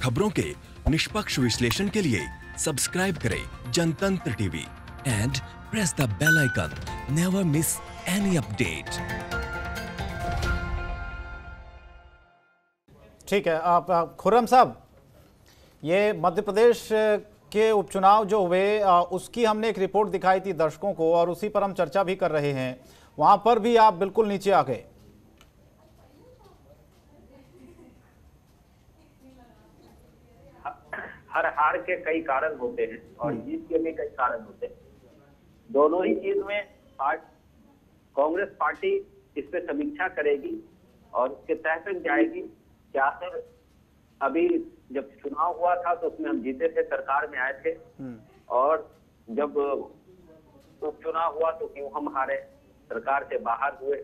खबरों के निष्पक्ष विश्लेषण के लिए सब्सक्राइब करें Jantantra TV and press the bell icon. Never miss any update. ठीक है, आप खुर्रम साहब, ये मध्य प्रदेश के उपचुनाव जो हुए उसकी हमने एक रिपोर्ट दिखाई थी दर्शकों को और उसी पर हम चर्चा भी कर रहे हैं। वहां पर भी आप बिल्कुल नीचे आ गए। हर हार के कई कारण होते हैं और जीत के भी कई कारण होते हैं। दोनों ही चीज में कांग्रेस पार्टी इस पे समीक्षा करेगी और उसके तह तक जाएगी। क्या सर, अभी जब चुनाव हुआ था तो उसमें हम जीते थे, सरकार में आए थे, और जब उपचुनाव हुआ तो क्यों हम हारे, सरकार से बाहर हुए।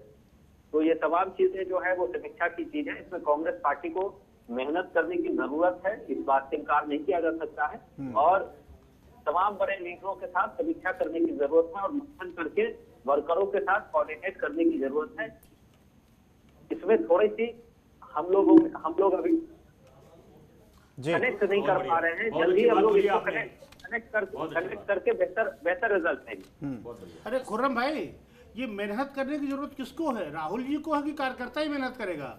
तो ये तमाम चीजें जो है वो समीक्षा की चीज है। इसमें कांग्रेस पार्टी को मेहनत करने की जरूरत है, इस बात से इनकार नहीं किया जा सकता है, और तमाम बड़े लीडरों के साथ समीक्षा करने की जरूरत है और मंथन करके वर्करों के साथ कोऑर्डिनेट करने की जरूरत है। इसमें थोड़ी सी हम लोग अभी कनेक्ट नहीं कर पा रहे हैं। जल्दी हम लोग इसको कनेक्ट करके बेहतर रिजल्ट देंगे। अरे खुर्रम भाई, ये मेहनत करने की जरूरत किसको है? राहुल जी को है कि कार्यकर्ता ही मेहनत करेगा?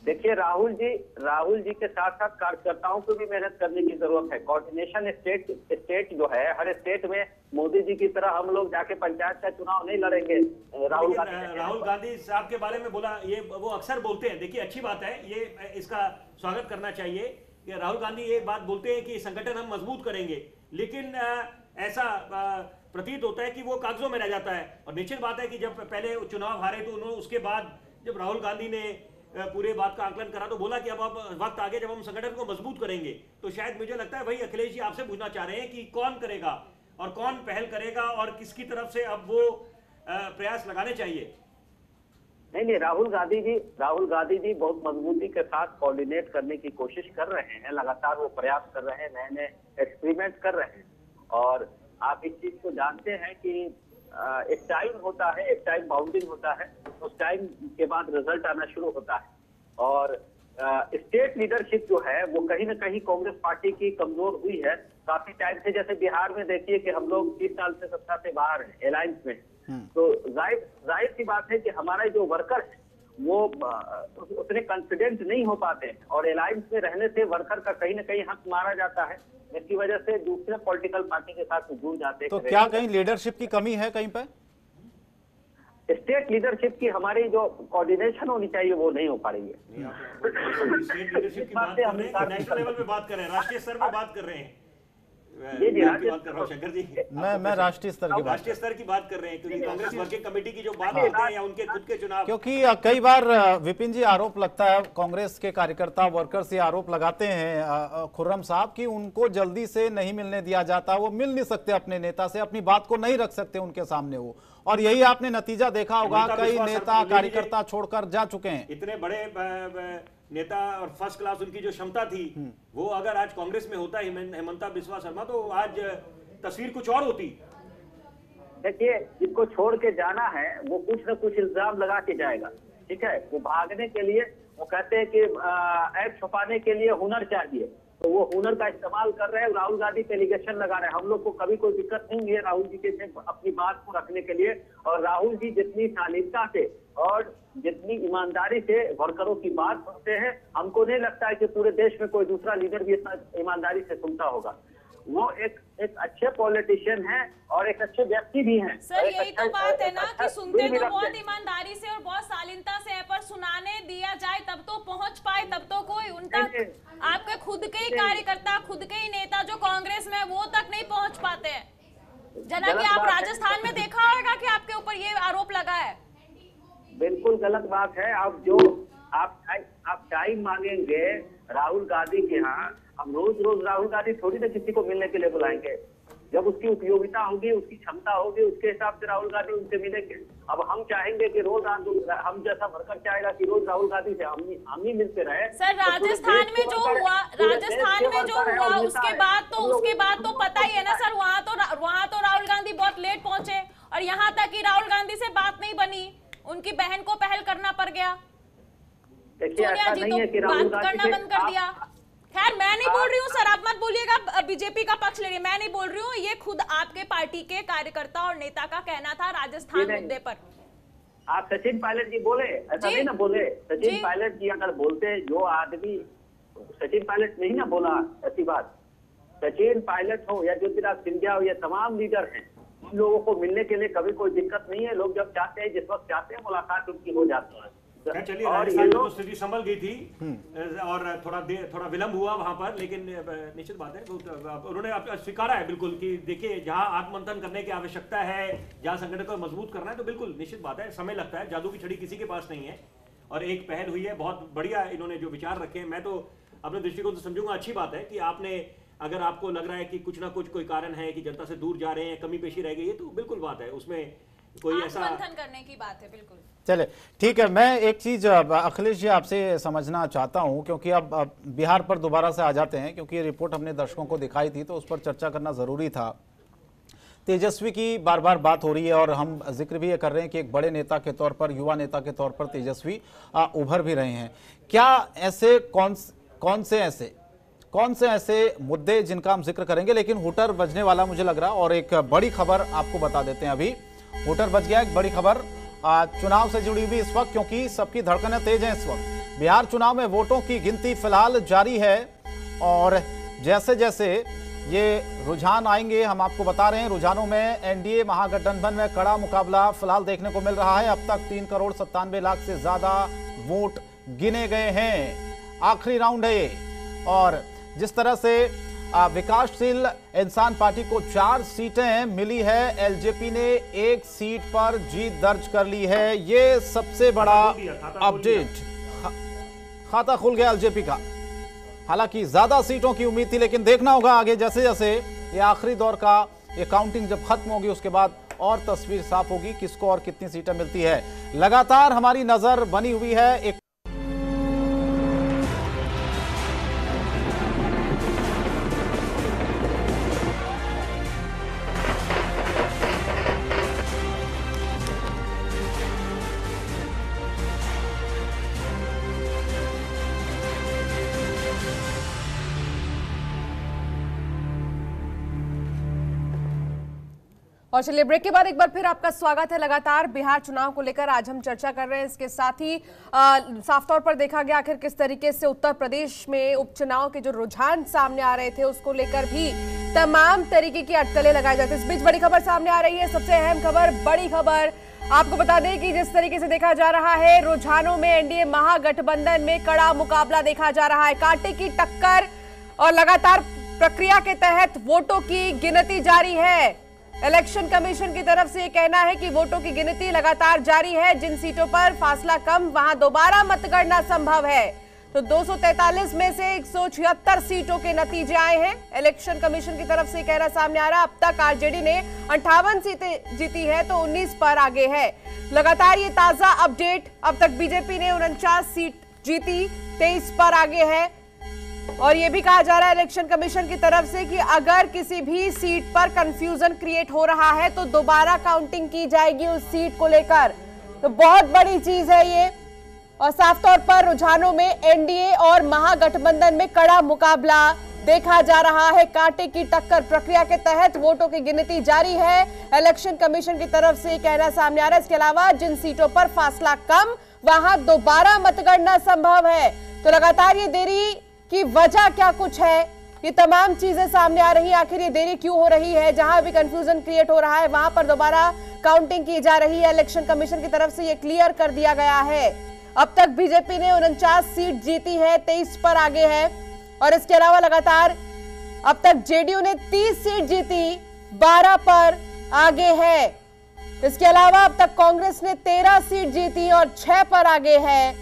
देखिए, राहुल जी के साथ साथ कार्यकर्ताओं को भी मेहनत करने की जरूरत है। कोऑर्डिनेशन स्टेट जो है, हर स्टेट में मोदी जी की तरह हम लोग जाके पंचायत का चुनाव नहीं लड़ेंगे। राहुल गांधी साहब के बारे में बोला, ये वो अक्सर बोलते हैं। देखिए, अच्छी बात है, ये इसका स्वागत करना चाहिए कि राहुल गांधी ये बात बोलते हैं कि संगठन हम मजबूत करेंगे, लेकिन ऐसा प्रतीत होता है कि वो कागजों में रह जाता है। और निश्चित बात है कि जब पहले चुनाव हारे तो उन्होंने उसके बाद जब राहुल गांधी ने पूरे बात का आकलन करा तो बोला कि अब वक्त आ गया जब हम संगठन को मजबूत करेंगे। तो शायद मुझे लगता है वही अखिलेश जी आपसे पूछना चाह रहे हैं कि कौन करेगा और कौन पहल करेगा और किसकी तरफ से अब वो प्रयास लगाने चाहिए। नहीं, राहुल गांधी जी बहुत मजबूती के साथ कोऑर्डिनेट करने की कोशिश कर रहे हैं। लगातार वो प्रयास कर रहे हैं, नए एक्सपेरिमेंट कर रहे हैं। और आप इस चीज को जानते हैं कि एक टाइम होता है, एक टाइम बाउंडिंग होता है, उस टाइम के बाद रिजल्ट आना शुरू होता है। और स्टेट लीडरशिप जो है वो कहीं ना कहीं कांग्रेस पार्टी की कमजोर हुई है काफी टाइम से। जैसे बिहार में देखिए कि हम लोग 30 साल से सत्ता से बाहर हैं अलायंस में, तो जाहिर सी बात है कि हमारे जो वर्कर है वो उतने कॉन्फिडेंट नहीं हो पाते हैं, और अलायंस में रहने से वर्कर का कहीं ना कहीं हक मारा जाता है, जिसकी वजह से दूसरे पॉलिटिकल पार्टी के साथ जुड़ जाते हैं। तो क्या कहीं लीडरशिप की कमी है कहीं पे? स्टेट लीडरशिप की हमारी जो कोऑर्डिनेशन होनी चाहिए वो नहीं हो पा रही है। स्टेट लीडरशिप की बात कर रहे हैं, नेशनल लेवल पे बात कर रहे हैं, राष्ट्रीय स्तर पे बात कर रहे हैं। जी बात कर रहा हूं शंकर जी, मैं राष्ट्रीय स्तर की बात कर रहे हैं, क्योंकि कांग्रेस वर्किंग कमेटी की जो बात करते हैं या उनके खुद के चुनाव, क्योंकि कई बार विपिन जी आरोप लगता है, कांग्रेस के कार्यकर्ता वर्कर्स ये आरोप लगाते हैं खुर्रम साहब कि उनको जल्दी से नहीं मिलने दिया जाता, वो मिल नहीं सकते अपने नेता से, अपनी बात को नहीं रख सकते उनके सामने वो। और यही आपने नतीजा देखा होगा, कई नेता कार्यकर्ता छोड़कर जा चुके हैं। इतने बड़े नेता और फर्स्ट क्लास उनकी जो क्षमता थी, वो अगर आज कांग्रेस में होता हेमंता बिस्वा शर्मा, तो आज तस्वीर कुछ और होती। देखिए, जिसको छोड़ के जाना है वो कुछ न कुछ इल्जाम लगा के जाएगा, ठीक है। वो भागने के लिए, वो कहते हैं कि ऐप छुपाने के लिए हुनर चाहिए, तो वो हुनर का इस्तेमाल कर रहे हैं। राहुल गांधी पे एलिगेशन लगा रहे हैं। हम लोग को कभी कोई दिक्कत नहीं है राहुल जी के अपनी बात को रखने के लिए, और राहुल जी जितनी शालीनता से और जितनी ईमानदारी से वर्करों की बात सुनते हैं, हमको नहीं लगता है कि पूरे देश में कोई दूसरा लीडर भी इतना ईमानदारी से सुनता होगा। वो एक अच्छे पॉलिटिशियन हैं और एक अच्छे व्यक्ति भी हैं। सर, यही तो बात है ना कि सुनते तो बहुत ईमानदारी से और बहुत शालीनता से है, पर सुनाने दिया जाए तब तो पहुंच पाए, तब तो कोई उनका आपके खुद के ही कार्यकर्ता, खुद के ही नेता जो कांग्रेस में, वो तक नहीं पहुंच पाते हैं। जना कि आप राजस्थान में देखा होगा कि आपके ऊपर ये आरोप लगा है। बिल्कुल गलत बात है। आप टाइम मांगेंगे राहुल गांधी के यहाँ, हम रोज राहुल गांधी थोड़ी ना किसी को मिलने के लिए बुलाएंगे। जब उसकी उपयोगिता होगी, उसकी क्षमता होगी, उसके हिसाब से राहुल गांधी उनसे मिलेंगे। अब हम चाहेंगे कि रोज हम जैसा वर्कर चाहेगा कि रोज राहुल गांधी से हम ही मिलते रहे। सर, राजस्थान में जो हुआ उसके बाद तो पता ही है ना सर, वहाँ तो राहुल गांधी बहुत लेट पहुंचे, और यहाँ तक कि राहुल गांधी से बात नहीं बनी, उनकी बहन को पहल करना पड़ गया। देखिए, ऐसा नहीं है कि राहुल गांधी करना बंद कर दिया। खैर मैं नहीं बोल रही हूँ सर, आप मत बोलिएगा बीजेपी का पक्ष ले रही है, मैं नहीं बोल रही हूँ, ये खुद आपके पार्टी के कार्यकर्ता और नेता का कहना था राजस्थान मुद्दे पर। आप सचिन पायलट जी बोले, ऐसा नहीं ना बोले। सचिन पायलट जी अगर बोलते, जो आदमी, सचिन पायलट नहीं ना बोला ऐसी बात। सचिन पायलट हो या ज्योतिराज सिंधिया हो, ये तमाम लीडर हैं, उन लोगों को मिलने के लिए कभी कोई दिक्कत नहीं है। लोग जब चाहते हैं, जिस वक्त चाहते हैं, मुलाकात उनकी हो जाती है। चलिए, राजस्थान में तो स्थिति संभल गई थी और थोड़ा विलंब हुआ वहां पर, लेकिन निश्चित बात है उन्होंने स्वीकारा है बिल्कुल कि देखिए जहां आत्ममंथन करने की आवश्यकता है, जहां संगठन को मजबूत करना है, तो बिल्कुल निश्चित बात है, समय लगता है, जादू की छड़ी किसी के पास नहीं है। और एक पहल हुई है, बहुत बढ़िया इन्होंने जो विचार रखे हैं, मैं तो अपने दृष्टिकोण से समझूंगा अच्छी बात है कि आपने, अगर आपको लग रहा है कि कुछ ना कुछ कोई कारण है कि जनता से दूर जा रहे हैं, कमी पेशी रह गई है, तो बिल्कुल बात है, उसमें कोई ऐसा मंथन करने की बात है। बिल्कुल, चले ठीक है। मैं एक चीज अखिलेश जी आपसे समझना चाहता हूं, क्योंकि अब बिहार पर दोबारा से आ जाते हैं, क्योंकि ये रिपोर्ट हमने दर्शकों को दिखाई थी तो उस पर चर्चा करना जरूरी था। तेजस्वी की बार बार बात हो रही है और हम जिक्र भी ये कर रहे हैं कि एक बड़े नेता के तौर पर, युवा नेता के तौर पर तेजस्वी उभर भी रहे हैं। क्या ऐसे कौन से ऐसे मुद्दे जिनका हम जिक्र करेंगे, लेकिन हुटर बजने वाला मुझे लग रहा, और एक बड़ी खबर आपको बता देते हैं, अभी हुटर बज गया, एक बड़ी खबर चुनाव से जुड़ी हुई इस वक्त, क्योंकि सबकी धड़कनें तेज हैं इस वक्त। बिहार चुनाव में वोटों की गिनती फिलहाल जारी है और जैसे जैसे ये रुझान आएंगे, हम आपको बता रहे हैं, रुझानों में एनडीए महागठबंधन में कड़ा मुकाबला फिलहाल देखने को मिल रहा है। अब तक 3,97,00,000 से ज्यादा वोट गिने गए हैं, आखिरी राउंड है ये। और जिस तरह से विकासशील इंसान पार्टी को 4 सीटें मिली है, एलजेपी ने 1 सीट पर जीत दर्ज कर ली है। ये सबसे बड़ा अपडेट, खाता खुल गया एलजेपी का। हालांकि ज्यादा सीटों की उम्मीद थी, लेकिन देखना होगा आगे, जैसे जैसे ये आखिरी दौर का ये काउंटिंग जब खत्म होगी उसके बाद और तस्वीर साफ होगी किसको और कितनी सीटें मिलती है। लगातार हमारी नजर बनी हुई है एक और चलिए ब्रेक के बाद एक बार फिर आपका स्वागत है। लगातार बिहार चुनाव को लेकर आज हम चर्चा कर रहे हैं। इसके साथ ही साफ तौर पर देखा गया आखिर किस तरीके से उत्तर प्रदेश में उपचुनाव के जो रुझान सामने आ रहे थे उसको लेकर भी तमाम तरीके की अटकलें लगाई जाती है। इस बीच बड़ी खबर सामने आ रही है, सबसे अहम खबर, बड़ी खबर आपको बता दें कि जिस तरीके से देखा जा रहा है, रुझानों में एनडीए महागठबंधन में कड़ा मुकाबला देखा जा रहा है, कांटे की टक्कर और लगातार प्रक्रिया के तहत वोटों की गिनती जारी है। इलेक्शन कमीशन की तरफ से यह कहना है कि वोटों की गिनती लगातार जारी है। जिन सीटों पर फासला कम, वहां दोबारा मतगणना संभव है। तो 243 में से 176 सीटों के नतीजे आए हैं। इलेक्शन कमीशन की तरफ से कहना सामने आ रहा है, अब तक आरजेडी ने 58 सीटें जीती है तो 19 पर आगे है। लगातार ये ताजा अपडेट, अब तक बीजेपी ने 49 सीट जीती, 23 पर आगे है। और यह भी कहा जा रहा है इलेक्शन कमीशन की तरफ से कि अगर किसी भी सीट पर कंफ्यूजन क्रिएट हो रहा है तो दोबारा काउंटिंग की जाएगी उस सीट को लेकर। तो बहुत बड़ी चीज है ये। और साफ तौर पर रुझानों में एनडीए और महागठबंधन में कड़ा मुकाबला देखा जा रहा है। कांटे की टक्कर प्रक्रिया के तहत वोटों की गिनती जारी है। इलेक्शन कमीशन की तरफ से कहना सामने आ रहा है। इसके अलावा जिन सीटों पर फासला कम, वहां दोबारा मतगणना संभव है। तो लगातार ये देरी की वजह क्या कुछ है, ये तमाम चीजें सामने आ रही है। आखिर ये देरी क्यों हो रही है, जहां भी कंफ्यूजन क्रिएट हो रहा है वहां पर दोबारा काउंटिंग की जा रही है। इलेक्शन कमीशन की तरफ से ये क्लियर कर दिया गया है। अब तक बीजेपी ने 49 सीट जीती है, 23 पर आगे है। और इसके अलावा लगातार अब तक जेडीयू ने 30 सीट जीती, 12 पर आगे है। इसके अलावा अब तक कांग्रेस ने 13 सीट जीती और 6 पर आगे है।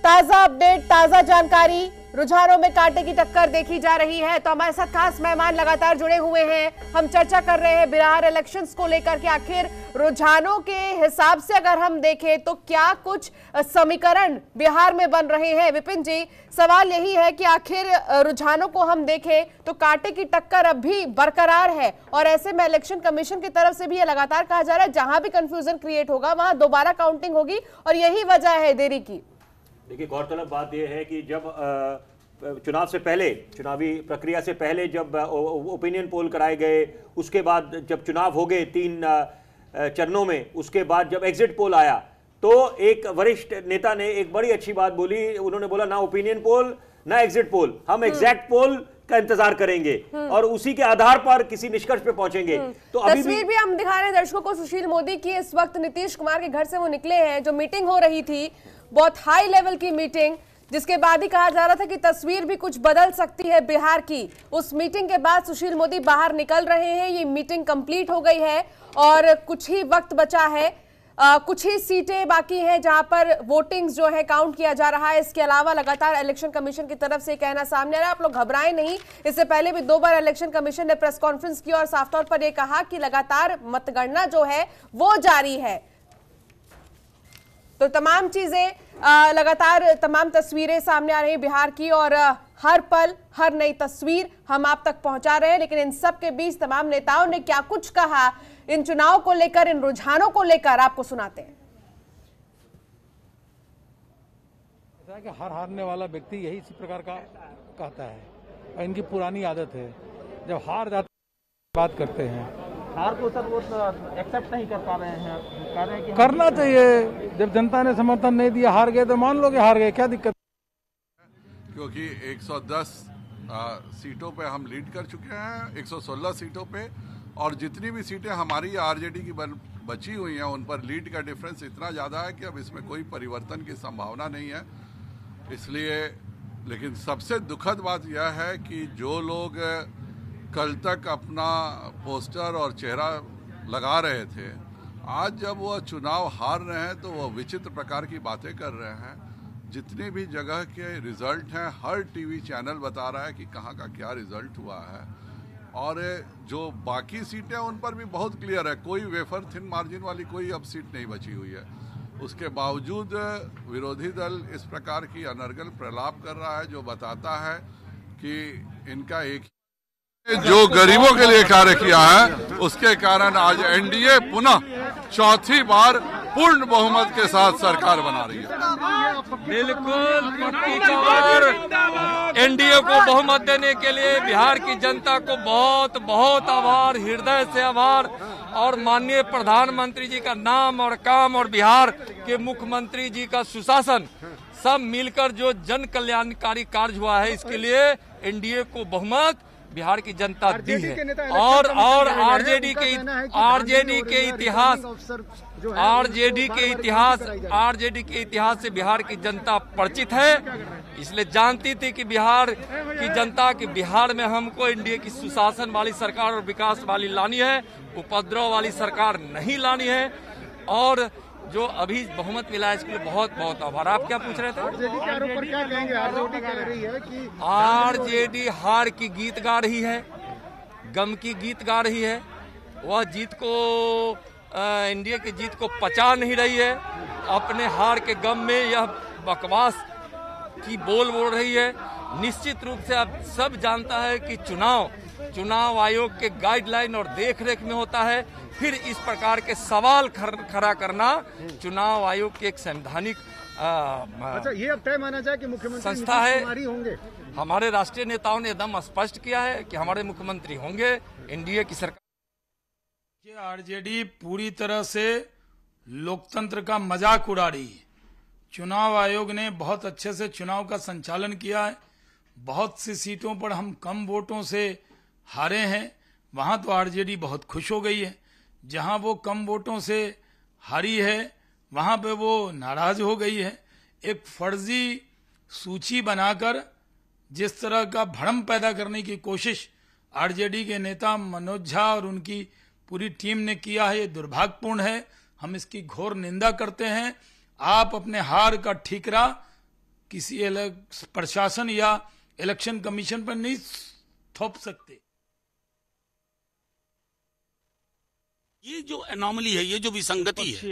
ताजा अपडेट, ताजा जानकारी, रुझानों में कांटे की टक्कर देखी जा रही है। तो हमारे साथ खास मेहमान लगातार जुड़े हुए हैं। हम चर्चा कर रहे हैं बिहार इलेक्शंस को लेकर के आखिर रुझानों के हिसाब से अगर हम देखें तो क्या कुछ समीकरण बिहार में बन रहे हैं। विपिन जी, सवाल यही है कि आखिर रुझानों को हम देखें तो कांटे की टक्कर अब भी बरकरार है और ऐसे में इलेक्शन कमीशन की तरफ से भी ये लगातार कहा जा रहा है जहां भी कंफ्यूजन क्रिएट होगा वहां दोबारा काउंटिंग होगी और यही वजह है देरी की। देखिए, गौरतलब बात यह है कि जब चुनाव से पहले, चुनावी प्रक्रिया से पहले जब ओपिनियन पोल कराए गए, उसके बाद जब चुनाव हो गए 3 चरणों में, उसके बाद जब एग्जिट पोल आया तो एक वरिष्ठ नेता ने एक बड़ी अच्छी बात बोली। उन्होंने बोला ना ओपिनियन पोल ना एग्जिट पोल, हम एग्जैक्ट पोल का इंतजार करेंगे और उसी के आधार पर किसी निष्कर्ष पे पहुंचेंगे। तो अभी तस्वीर भी हम दिखा रहे हैं दर्शकों को सुशील मोदी की। इस वक्त नीतीश कुमार के घर से वो निकले हैं। जो मीटिंग हो रही थी, बहुत हाई लेवल की मीटिंग, जिसके बाद ही कहा जा रहा था कि तस्वीर भी कुछ बदल सकती है बिहार की। उस मीटिंग के बाद सुशील मोदी बाहर निकल रहे हैं। ये मीटिंग कंप्लीट हो गई है और कुछ ही वक्त बचा है, कुछ ही सीटें बाकी हैं जहां पर वोटिंग्स जो है काउंट किया जा रहा है। इसके अलावा लगातार इलेक्शन कमीशन की तरफ से कहना सामने आ रहा है, आप लोग घबराएं नहीं। इससे पहले भी 2 बार इलेक्शन कमीशन ने प्रेस कॉन्फ्रेंस की और साफ तौर पर यह कहा कि लगातार मतगणना जो है वो जारी है। तो तमाम चीजें लगातार, तमाम तस्वीरें सामने आ रही हैं बिहार की और हर पल हर नई तस्वीर हम आप तक पहुंचा रहे हैं। लेकिन इन सब के बीच तमाम नेताओं ने क्या कुछ कहा इन चुनाव को लेकर, इन रुझानों को लेकर, आपको सुनाते हैं। ऐसा है कि हर हारने वाला व्यक्ति यही इसी प्रकार का कहता है और इनकी पुरानी आदत है, जब हार जाते बात करते हैं। हार को सर वो एक्सेप्ट नहीं कर पा रहे हैं, कह रहे हैं कि करना चाहिए। जब जनता ने समर्थन नहीं दिया, हार गए तो मान लो कि हार गए, क्या दिक्कत। क्योंकि 110 सीटों पे हम लीड कर चुके हैं, 116 सीटों पे, और जितनी भी सीटें हमारी आरजेडी की बची हुई हैं उन पर लीड का डिफरेंस इतना ज़्यादा है कि अब इसमें कोई परिवर्तन की संभावना नहीं है। इसलिए, लेकिन सबसे दुखद बात यह है कि जो लोग कल तक अपना पोस्टर और चेहरा लगा रहे थे, आज जब वो चुनाव हार रहे हैं तो वो विचित्र प्रकार की बातें कर रहे हैं। जितनी भी जगह के रिजल्ट हैं, हर टीवी चैनल बता रहा है कि कहाँ का क्या रिजल्ट हुआ है, और जो बाकी सीटें उन पर भी बहुत क्लियर है। कोई वेफर थिन मार्जिन वाली कोई अब सीट नहीं बची हुई है। उसके बावजूद विरोधी दल इस प्रकार की अनर्गल प्रलाप कर रहा है, जो बताता है कि इनका एक जो गरीबों के लिए कार्य किया है उसके कारण आज एनडीए पुनः चौथी बार पूर्ण बहुमत के साथ सरकार बना रही है। बिल्कुल पक्की खबर। एनडीए को बहुमत देने के लिए बिहार की जनता को बहुत बहुत आभार, हृदय से आभार। और माननीय प्रधानमंत्री जी का नाम और काम और बिहार के मुख्यमंत्री जी का सुशासन सब मिलकर जो जन कल्याणकारी कार्य हुआ है, इसके लिए एनडीए को बहुमत बिहार की जनता दी है। और आरजेडी के इतिहास से बिहार की जनता परिचित है, इसलिए जानती थी कि बिहार की जनता की बिहार में हमको एनडीए की सुशासन वाली सरकार और विकास वाली लानी है, उपद्रव वाली सरकार नहीं लानी है। और जो अभी बहुमत मिला है इसके लिए बहुत बहुत आभार। आप क्या पूछ रहे थे? आरजेडी के आरोप पर क्या कहेंगे? आरजेडी कह रही है कि आरजेडी हार की गीत गा रही है, गम की गीत गा रही है। वह जीत को, एनडीए की जीत को पचा नहीं रही है। अपने हार के गम में यह बकवास की बोल रही है। निश्चित रूप से आप सब जानता है कि चुनाव आयोग के गाइडलाइन और देखरेख में होता है। फिर इस प्रकार के सवाल खड़ा करना चुनाव आयोग की एक संवैधानिक अच्छा, ये अब तय माना जाए कि मुख्यमंत्री संस्था है। होंगे। हमारे राष्ट्रीय नेताओं ने एकदम स्पष्ट किया है कि हमारे मुख्यमंत्री होंगे एनडीए की सरकार। आरजेडी पूरी तरह से लोकतंत्र का मजाक उड़ा रही है। चुनाव आयोग ने बहुत अच्छे से चुनाव का संचालन किया है। बहुत सी सीटों पर हम कम वोटों से हारे हैं, वहां तो आरजेडी बहुत खुश हो गई है। जहां वो कम वोटों से हारी है वहां पे वो नाराज हो गई है। एक फर्जी सूची बनाकर जिस तरह का भ्रम पैदा करने की कोशिश आरजेडी के नेता मनोज झा और उनकी पूरी टीम ने किया है, ये दुर्भाग्यपूर्ण है। हम इसकी घोर निंदा करते हैं। आप अपने हार का ठीकरा किसी प्रशासन या इलेक्शन कमीशन पर नहीं थोप सकते। ये जो एनॉमली है, ये जो विसंगति है,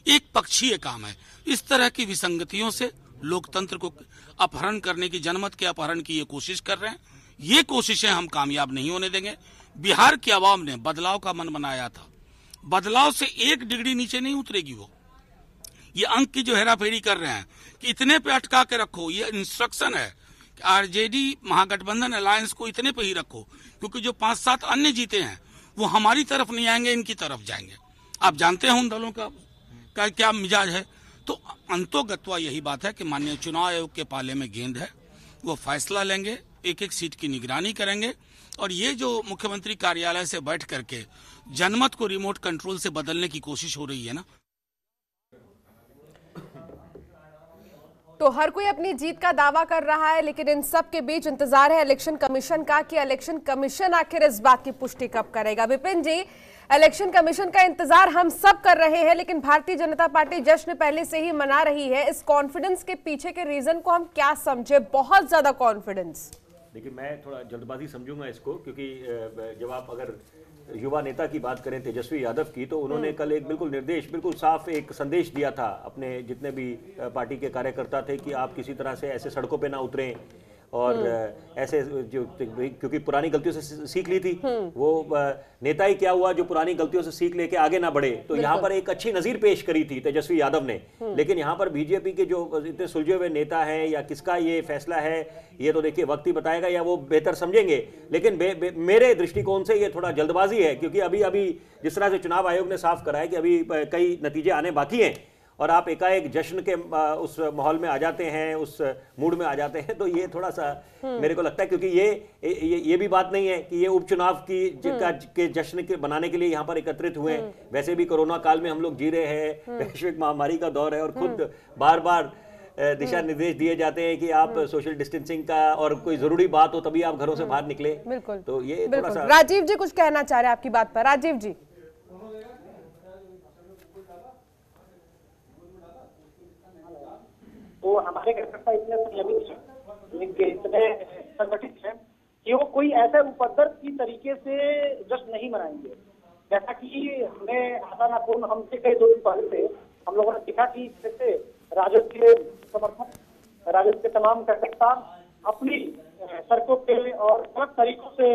एक पक्षीय काम है। इस तरह की विसंगतियों से लोकतंत्र को अपहरण करने की, जनमत के अपहरण की ये कोशिश कर रहे हैं। ये कोशिशें हम कामयाब नहीं होने देंगे। बिहार की आवाम ने बदलाव का मन बनाया था। बदलाव से 1 डिग्री नीचे नहीं उतरेगी वो। ये अंक की जो हेराफेरी कर रहे हैं कि इतने पे अटका के रखो, ये इंस्ट्रक्शन है आरजेडी महागठबंधन अलायंस को इतने पे ही रखो, क्योंकि जो 5-7 अन्य जीते हैं वो हमारी तरफ नहीं आएंगे, इनकी तरफ जाएंगे। आप जानते हैं उन दलों का क्या मिजाज है। तो अंतोगत्वा यही बात है कि माननीय चुनाव आयोग के पाले में गेंद है, वो फैसला लेंगे, एक एक सीट की निगरानी करेंगे। और ये जो मुख्यमंत्री कार्यालय से बैठ करके जनमत को रिमोट कंट्रोल से बदलने की कोशिश हो रही है ना, तो हर कोई अपनी जीत का दावा कर रहा है, लेकिन इन सब के बीच इंतजार है इलेक्शन कमीशन का कि इलेक्शन कमीशन आखिर इस बात की पुष्टि कब करेगा। विपिन जी, इलेक्शन कमीशन का इंतजार हम सब कर रहे हैं, लेकिन भारतीय जनता पार्टी जश्न पहले से ही मना रही है। इस कॉन्फिडेंस के पीछे के रीजन को हम क्या समझे? बहुत ज्यादा कॉन्फिडेंस। देखिए, मैं थोड़ा जल्दबाजी समझूंगा इसको, क्योंकि जब आप अगर युवा नेता की बात करें तेजस्वी यादव की, तो उन्होंने कल एक बिल्कुल साफ एक संदेश दिया था अपने जितने भी पार्टी के कार्यकर्ता थे कि आप किसी तरह से ऐसे सड़कों पे ना उतरें और ऐसे जो, क्योंकि पुरानी गलतियों से सीख ली थी, वो नेता ही क्या हुआ जो पुरानी गलतियों से सीख लेके आगे ना बढ़े। तो यहाँ पर एक अच्छी नजीर पेश करी थी तेजस्वी यादव ने। लेकिन यहाँ पर बीजेपी के जो इतने सुलझे हुए नेता हैं या किसका ये फैसला है, ये तो देखिए वक्त ही बताएगा या वो बेहतर समझेंगे। लेकिन मेरे दृष्टिकोण से ये थोड़ा जल्दबाजी है, क्योंकि अभी जिस तरह से चुनाव आयोग ने साफ करा है कि अभी कई नतीजे आने बाकी हैं और आप एकाएक जश्न के उस माहौल में आ जाते हैं, उस मूड में आ जाते हैं, तो ये थोड़ा सा मेरे को लगता है, क्योंकि ये भी बात नहीं है कि ये उपचुनाव के जश्न के बनाने के लिए यहाँ पर एकत्रित हुए हैं। वैसे भी कोरोना काल में हम लोग जी रहे हैं, वैश्विक महामारी का दौर है और खुद बार बार दिशा निर्देश दिए जाते हैं कि आप सोशल डिस्टेंसिंग का और कोई जरूरी बात हो तभी आप घरों से बाहर निकले। बिल्कुल, तो ये थोड़ा सा। राजीव जी कुछ कहना चाह रहे हैं आपकी बात पर। राजीव जी, तो हमारे कार्यकर्ता इतने संयमित हैं, इतने संगठित हैं कि वो कोई ऐसे उपद्रव की तरीके से जश्न नहीं मनाएंगे। जैसा कि हमें आशापूर्ण हमसे कई 2 दिन पहले से हम लोगों ने देखा कि जैसे राजद के समर्थक, राजद के तमाम कार्यकर्ता अपनी सड़कों पे और अलग तरीकों से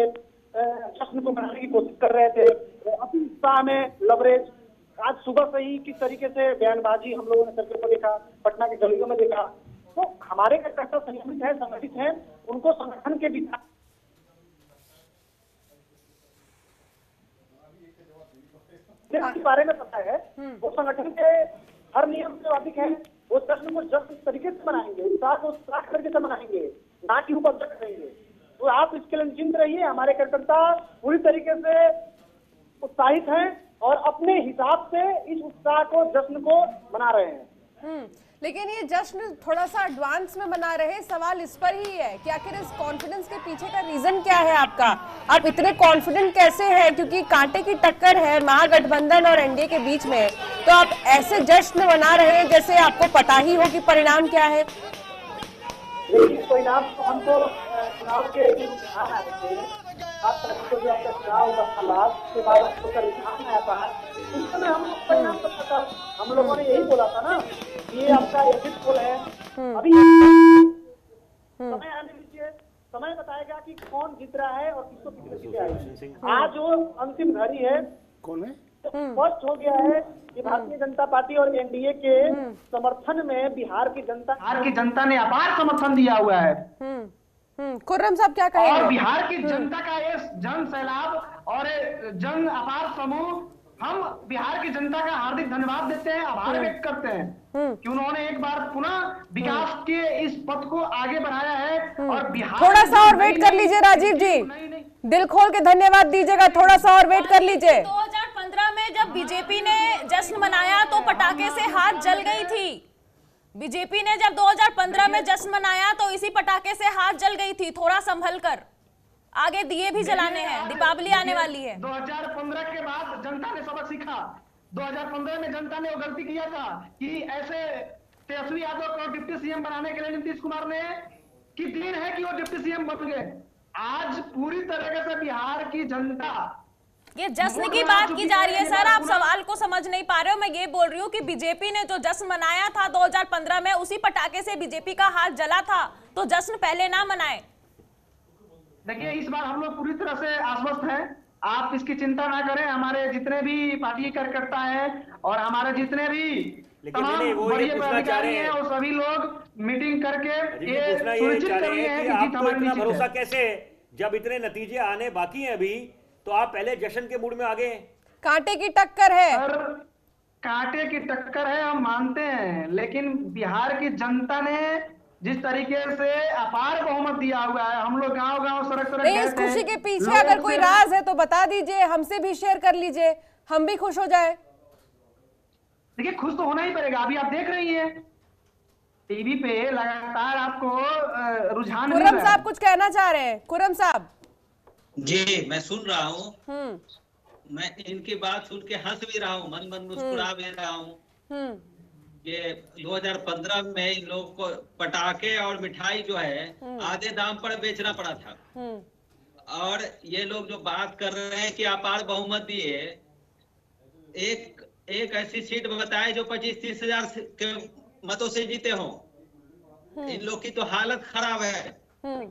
जश्न को मनाने की कोशिश कर रहे थे। अपनी उत्साह में लवरेज आज सुबह से ही किस तरीके से बयानबाजी हम लोगों ने सड़कों पर देखा, पटना के गलियों में देखा। तो हमारे कार्यकर्ता संगठित है, संगठित है, उनको संगठन के विचार के बारे में पता है। वो संगठन के हर नियम से वाकिफ है। वो जश्न को जश्न इस तरीके से मनाएंगे, उत्साह को उत्साह तरीके से मनाएंगे, ना कि उपद्रव करेंगे। तो आप इसके लिए निश्चिंत रहिए, हमारे कार्यकर्ता पूरी तरीके से उत्साहित हैं और अपने हिसाब से इस उत्साह को, जश्न को मना रहे हैं। लेकिन ये जश्न थोड़ा सा एडवांस में मना रहे, सवाल इस पर ही है कि आखिर इस कॉन्फिडेंस के पीछे का रीजन क्या है आपका? आप इतने कॉन्फिडेंट कैसे हैं? क्योंकि कांटे की टक्कर है महागठबंधन और एनडीए के बीच में, तो आप ऐसे जश्न मना रहे हैं जैसे आपको पता ही हो कि परिणाम क्या है। परिणाम तो हमको चुनाव के हम लोगों ने यही बोला था ना, ये आपका एग्जिट पोल है। अभी समय आने दीजिए, समय बताएगा कि कौन जीत रहा है और किसको कितने सीटें आएगी। आज जो अंतिम घड़ी है, कौन है, स्पष्ट हो गया है कि भारतीय जनता पार्टी और एनडीए के समर्थन में बिहार की जनता ने अपार समर्थन दिया हुआ है। खुर्रम साहब क्या कहेंगे? और बिहार की जनता का ये जन सैलाब और जन अपार समूह, हम बिहार की जनता का हार्दिक धन्यवाद देते हैं, आभार व्यक्त करते हैं कि उन्होंने एक बार पुनः विकास के इस पथ को आगे बढ़ाया है। और बिहार थोड़ा सा और वेट कर लीजिए राजीव जी, दिल खोल के धन्यवाद दीजिएगा, थोड़ा सा और वेट कर लीजिए। 2015 में जब बीजेपी ने जश्न मनाया तो पटाखे से हाथ जल गई थी। बीजेपी ने जब 2015 में जश्न मनाया तो इसी पटाखे से हाथ जल गई थी। थोड़ा संभल कर, आगे दिए भी जलाने हैं, दीपावली आने वाली है। 2015 के बाद जनता ने सबक सीखा। 2015 में जनता ने वो गलती किया था कि ऐसे तेजस्वी यादव को डिप्टी सीएम बनाने के लिए नीतीश कुमार ने कि दिन है कि वो डिप्टी सीएम बन गए। आज पूरी तरीके से बिहार की जनता, ये जश्न की बात की जा रही है सर, आप सवाल को समझ नहीं पा रहे हो। मैं ये बोल रही हूँ कि बीजेपी ने जो जश्न मनाया था 2015 में, उसी पटाखे से बीजेपी का हाथ जला था, तो जश्न पहले ना मनाए। देखिए, इस बार हम लोग पूरी तरह से आश्वस्त हैं, आप इसकी चिंता ना करें। हमारे जितने भी पार्टी कार्यकर्ता हैं और हमारे जितने भी लेकिन तमाम नहीं, वो ये बड़े पूछना चाह पदाधिकारी रहे हैं हैं, और सभी लोग मीटिंग करके ये ये पूछना ये सुनिश्चित चाह कर रहे रहे हैं हैं कि कि जीत आपको हमारी इतना निश्चित भरोसा है। कैसे है जब इतने नतीजे आने बाकी हैं अभी, तो आप पहले जश्न के मूड में आ गए। कांटे की टक्कर है। कांटे की टक्कर है, हम मानते हैं, लेकिन बिहार की जनता ने जिस तरीके से अपार बहुमत दिया हुआ है, हम लोग गांव गांव सड़क सड़क नहीं, गए इस थे, खुशी के पीछे लोग अगर कोई से- राज है तो बता दीजिए, हमसे भी शेयर कर लीजिए, हम भी खुश हो जाए। देखिए खुश तो होना ही पड़ेगा। अभी आप देख रही हैं टीवी पे लगातार आपको रुझान मिल खुर्रम रहा है। साहब कुछ कहना चाह रहे हैं? खुर्रम साहब जी मैं सुन रहा हूँ, मैं इनकी बात सुन के हंस भी रहा हूँ, मन मन मुस्कुरा भी रहा हूँ। ये 2015 में इन लोगों को पटाखे और मिठाई जो है आधे दाम पर बेचना पड़ा था, और ये लोग जो बात कर रहे हैं कि अपार बहुमत दिए, एक ऐसी सीट बताए जो 25-30 हजार के मतों से जीते हो। इन लोग की तो हालत खराब है।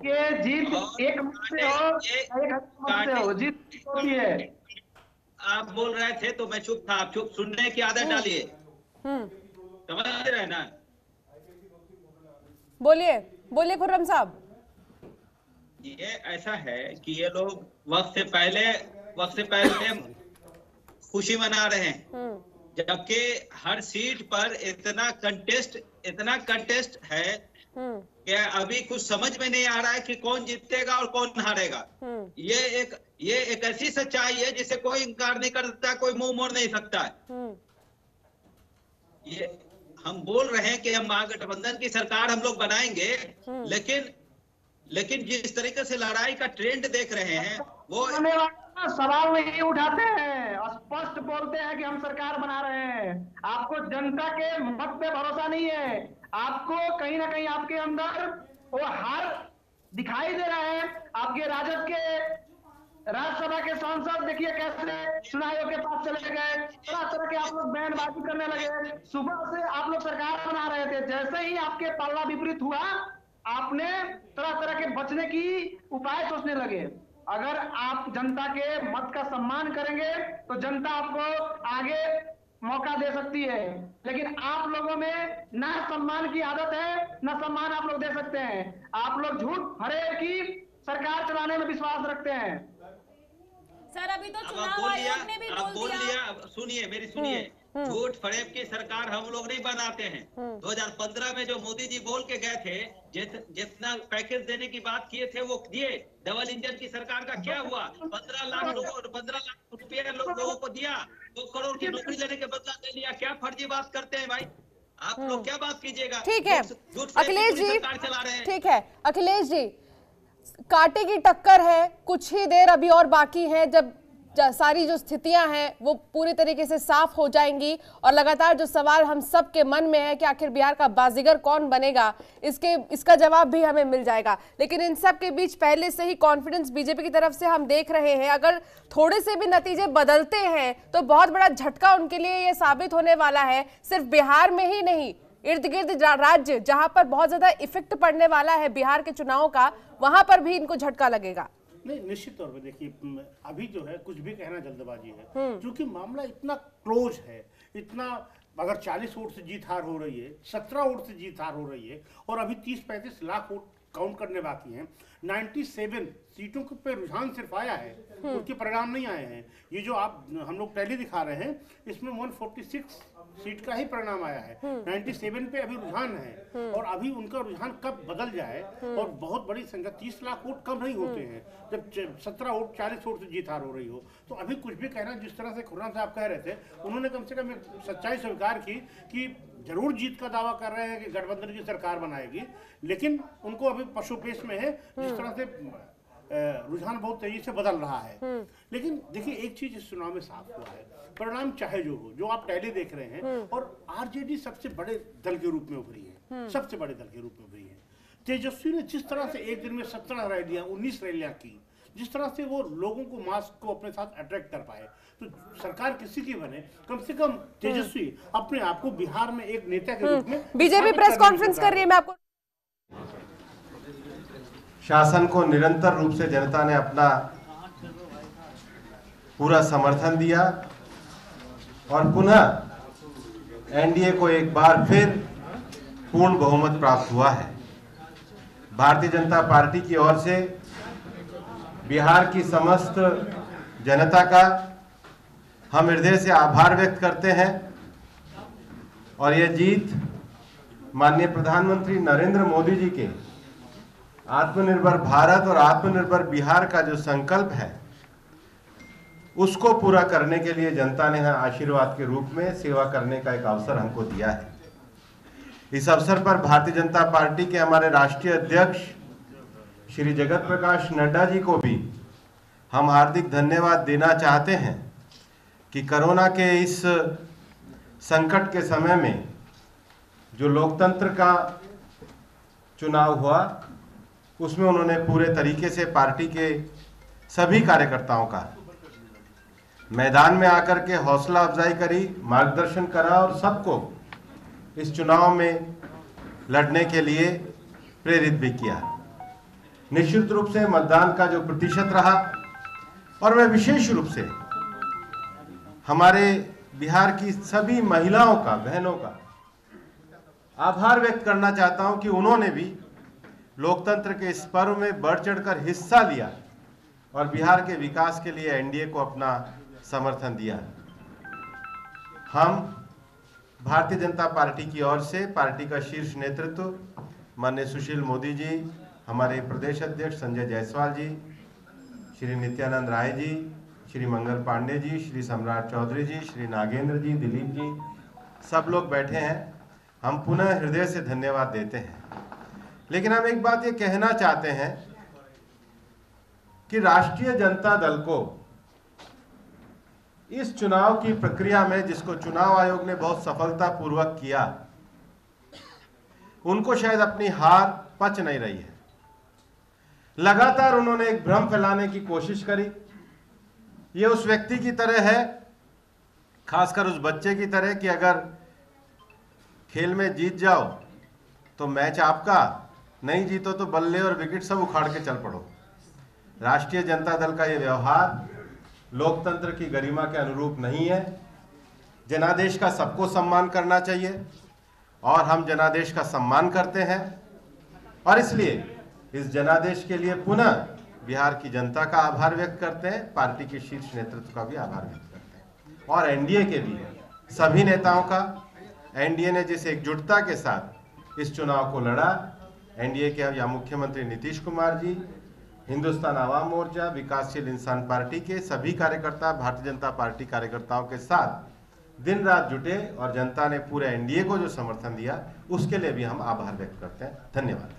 ये जीत एक मत से हो, एक मत से हो, जीत होती है। आप बोल रहे थे तो मैं चुप था, आप चुप सुनने की आदत डालिए, समझ रहे ना? बोलिए बोलिए खुर्रम साहब। ये ऐसा है कि ये लोग वक्त से पहले खुशी मना रहे हैं, जबकि हर सीट पर इतना कंटेस्ट है कि अभी कुछ समझ में नहीं आ रहा है कि कौन जीतेगा और कौन हारेगा। ये एक ऐसी सच्चाई है जिसे कोई इनकार नहीं कर सकता, कोई मुंह मोड़ नहीं सकता है। ये हम बोल रहे हैं कि हम महागठबंधन की सरकार हम लोग बनाएंगे, लेकिन जिस तरीके से लड़ाई का ट्रेंड देख रहे हैं वो सवाल नहीं उठाते हैं, स्पष्ट बोलते हैं कि हम सरकार बना रहे हैं। आपको जनता के मत पे भरोसा नहीं है, आपको कहीं ना कहीं आपके अंदर वो हार दिखाई दे रहा है। आपके राजद के राज्यसभा के सांसद देखिए कैसे चुनाव आयोग के पास चले गए, तरह तरह के आप लोग बयानबाजी करने लगे। सुबह से आप लोग सरकार बना रहे थे, जैसे ही आपके पल्ला विपरीत हुआ आपने तरह तरह के बचने की उपाय सोचने लगे। अगर आप जनता के मत का सम्मान करेंगे तो जनता आपको आगे मौका दे सकती है, लेकिन आप लोगों में ना सम्मान की आदत है, ना सम्मान आप लोग दे सकते हैं। आप लोग झूठ फरेब की सरकार चलाने में विश्वास रखते हैं। सर अभी तो चुनाव आयोग ने भी बोल दिया। सुनिए मेरी सुनिए, झूठ फरेब की सरकार हम लोग नहीं बनाते हैं। 2015 में जो मोदी जी बोल के गए थे, जितना पैकेज देने की बात किए थे वो दिए। डबल इंजन की सरकार का क्या हुआ? 15 लाख रुपया लोगों को दिया, 2 करोड़ की नौकरी लेने के बदला दे लिया। क्या फर्जी बात करते हैं भाई, आप लोग क्या बात कीजिएगा? ठीक है अखिलेश जी, चला रहे हैं। ठीक है अखिलेश जी, कांटे की टक्कर है, कुछ ही देर अभी और बाकी है जब सारी जो स्थितियां हैं वो पूरी तरीके से साफ हो जाएंगी, और लगातार जो सवाल हम सब के मन में है कि आखिर बिहार का बाजीगर कौन बनेगा, इसका जवाब भी हमें मिल जाएगा। लेकिन इन सब के बीच पहले से ही कॉन्फिडेंस बीजेपी की तरफ से हम देख रहे हैं। अगर थोड़े से भी नतीजे बदलते हैं तो बहुत बड़ा झटका उनके लिए ये साबित होने वाला है। सिर्फ बिहार में ही नहीं, इर्द गिर्द राज्य जहां पर बहुत ज्यादा इफेक्ट पड़ने वाला है बिहार के चुनाव का, वहां पर भी इनको झटका लगेगा। नहीं, निश्चित तौर पे देखिए अभी जो है कुछ भी कहना जल्दबाजी है, क्योंकि मामला इतना क्लोज है, इतना अगर 40 वोट से जीत हार हो रही है, 17 वोट से जीत हार हो रही है, और अभी 30-35 लाख वोट काउंट करने बाकी हैं। 97 सीटों पे रुझान सिर्फ आया है, उसके परिणाम नहीं आए हैं। ये जो आप हम लोग टैली दिखा रहे हैं, इसमें 146 सीट का ही परिणाम आया है। 97 पे अभी रुझान है, और अभी उनका रुझान कब बदल जाए, और बहुत बड़ी संख्या 30 लाख वोट कम नहीं होते हैं जब 17 वोट 40 वोट से जीत हार हो रही हो। तो अभी कुछ भी कहना, जिस तरह से खुर्रम साहब कह रहे थे, उन्होंने कम से कम एक सच्चाई स्वीकार की कि जरूर जीत का दावा कर रहे हैं कि गठबंधन की सरकार बनाएगी, लेकिन उनको अभी पशुपेश में है। जिस तरह से रुझान बहुत तेजी से बदल रहा है, लेकिन देखिए एक चीज इस चुनाव में साफ हुआ है, परिणाम चाहे जो हो, जो आप टैली देख रहे हैं, और आरजेडी सबसे बड़े दल के रूप में उभरी है, सबसे बड़े दल के रूप में उभरी है। तेजस्वी ने जिस तरह से एक दिन में 17 रैलियां 19 रैलियां की, जिस तरह से वो लोगों को मास को अपने साथ अट्रैक्ट कर पाए, तो सरकार किसी की बने, कम से कम तेजस्वी अपने आप को बिहार में एक नेता के रूप में। बीजेपी प्रेस कॉन्फ्रेंस कर रही है, मैं आपको शासन को निरंतर रूप से जनता ने अपना पूरा समर्थन दिया, और पुनः एनडीए को एक बार फिर पूर्ण बहुमत प्राप्त हुआ है। भारतीय जनता पार्टी की ओर से बिहार की समस्त जनता का हम हृदय से आभार व्यक्त करते हैं और यह जीत माननीय प्रधानमंत्री नरेंद्र मोदी जी के आत्मनिर्भर भारत और आत्मनिर्भर बिहार का जो संकल्प है उसको पूरा करने के लिए जनता ने आशीर्वाद के रूप में सेवा करने का एक अवसर हमको दिया है। इस अवसर पर भारतीय जनता पार्टी के हमारे राष्ट्रीय अध्यक्ष श्री जगत प्रकाश नड्डा जी को भी हम हार्दिक धन्यवाद देना चाहते हैं कि कोरोना के इस संकट के समय में जो लोकतंत्र का चुनाव हुआ उसमें उन्होंने पूरे तरीके से पार्टी के सभी कार्यकर्ताओं का मैदान में आकर के हौसला अफजाई करी, मार्गदर्शन करा और सबको इस चुनाव में लड़ने के लिए प्रेरित भी किया। निश्चित रूप से मतदान का जो प्रतिशत रहा और मैं विशेष रूप से हमारे बिहार की सभी महिलाओं का, बहनों का आभार व्यक्त करना चाहता हूं कि उन्होंने भी लोकतंत्र के इस पर्व में बढ़ चढ़कर हिस्सा लिया और बिहार के विकास के लिए एनडीए को अपना समर्थन दिया। हम भारतीय जनता पार्टी की ओर से पार्टी का शीर्ष नेतृत्व माननीय सुशील मोदी जी, हमारे प्रदेश अध्यक्ष संजय जायसवाल जी, श्री नित्यानंद राय जी, श्री मंगल पांडे जी, श्री सम्राट चौधरी जी, श्री नागेंद्र जी, दिलीप जी, सब लोग बैठे हैं। हम पुनः हृदय से धन्यवाद देते हैं। लेकिन हम एक बात ये कहना चाहते हैं कि राष्ट्रीय जनता दल को इस चुनाव की प्रक्रिया में, जिसको चुनाव आयोग ने बहुत सफलतापूर्वक किया, उनको शायद अपनी हार पच नहीं रही है। लगातार उन्होंने एक भ्रम फैलाने की कोशिश करी। ये उस व्यक्ति की तरह है, खासकर उस बच्चे की तरह, कि अगर खेल में जीत जाओ तो मैच आपका, नहीं जीतो तो बल्ले और विकेट सब उखाड़ के चल पड़ो। राष्ट्रीय जनता दल का ये व्यवहार लोकतंत्र की गरिमा के अनुरूप नहीं है। जनादेश का सबको सम्मान करना चाहिए और हम जनादेश का सम्मान करते हैं और इसलिए इस जनादेश के लिए पुनः बिहार की जनता का आभार व्यक्त करते हैं, पार्टी के शीर्ष नेतृत्व का भी आभार व्यक्त करते हैं और एनडीए के भी सभी नेताओं का। एनडीए ने जिस एकजुटता के साथ इस चुनाव को लड़ा, एनडीए के या मुख्यमंत्री नीतीश कुमार जी, हिंदुस्तान आवाम मोर्चा, विकासशील इंसान पार्टी के सभी कार्यकर्ता, भारतीय जनता पार्टी कार्यकर्ताओं के साथ दिन रात जुटे और जनता ने पूरे एनडीए को जो समर्थन दिया उसके लिए भी हम आभार व्यक्त करते हैं। धन्यवाद।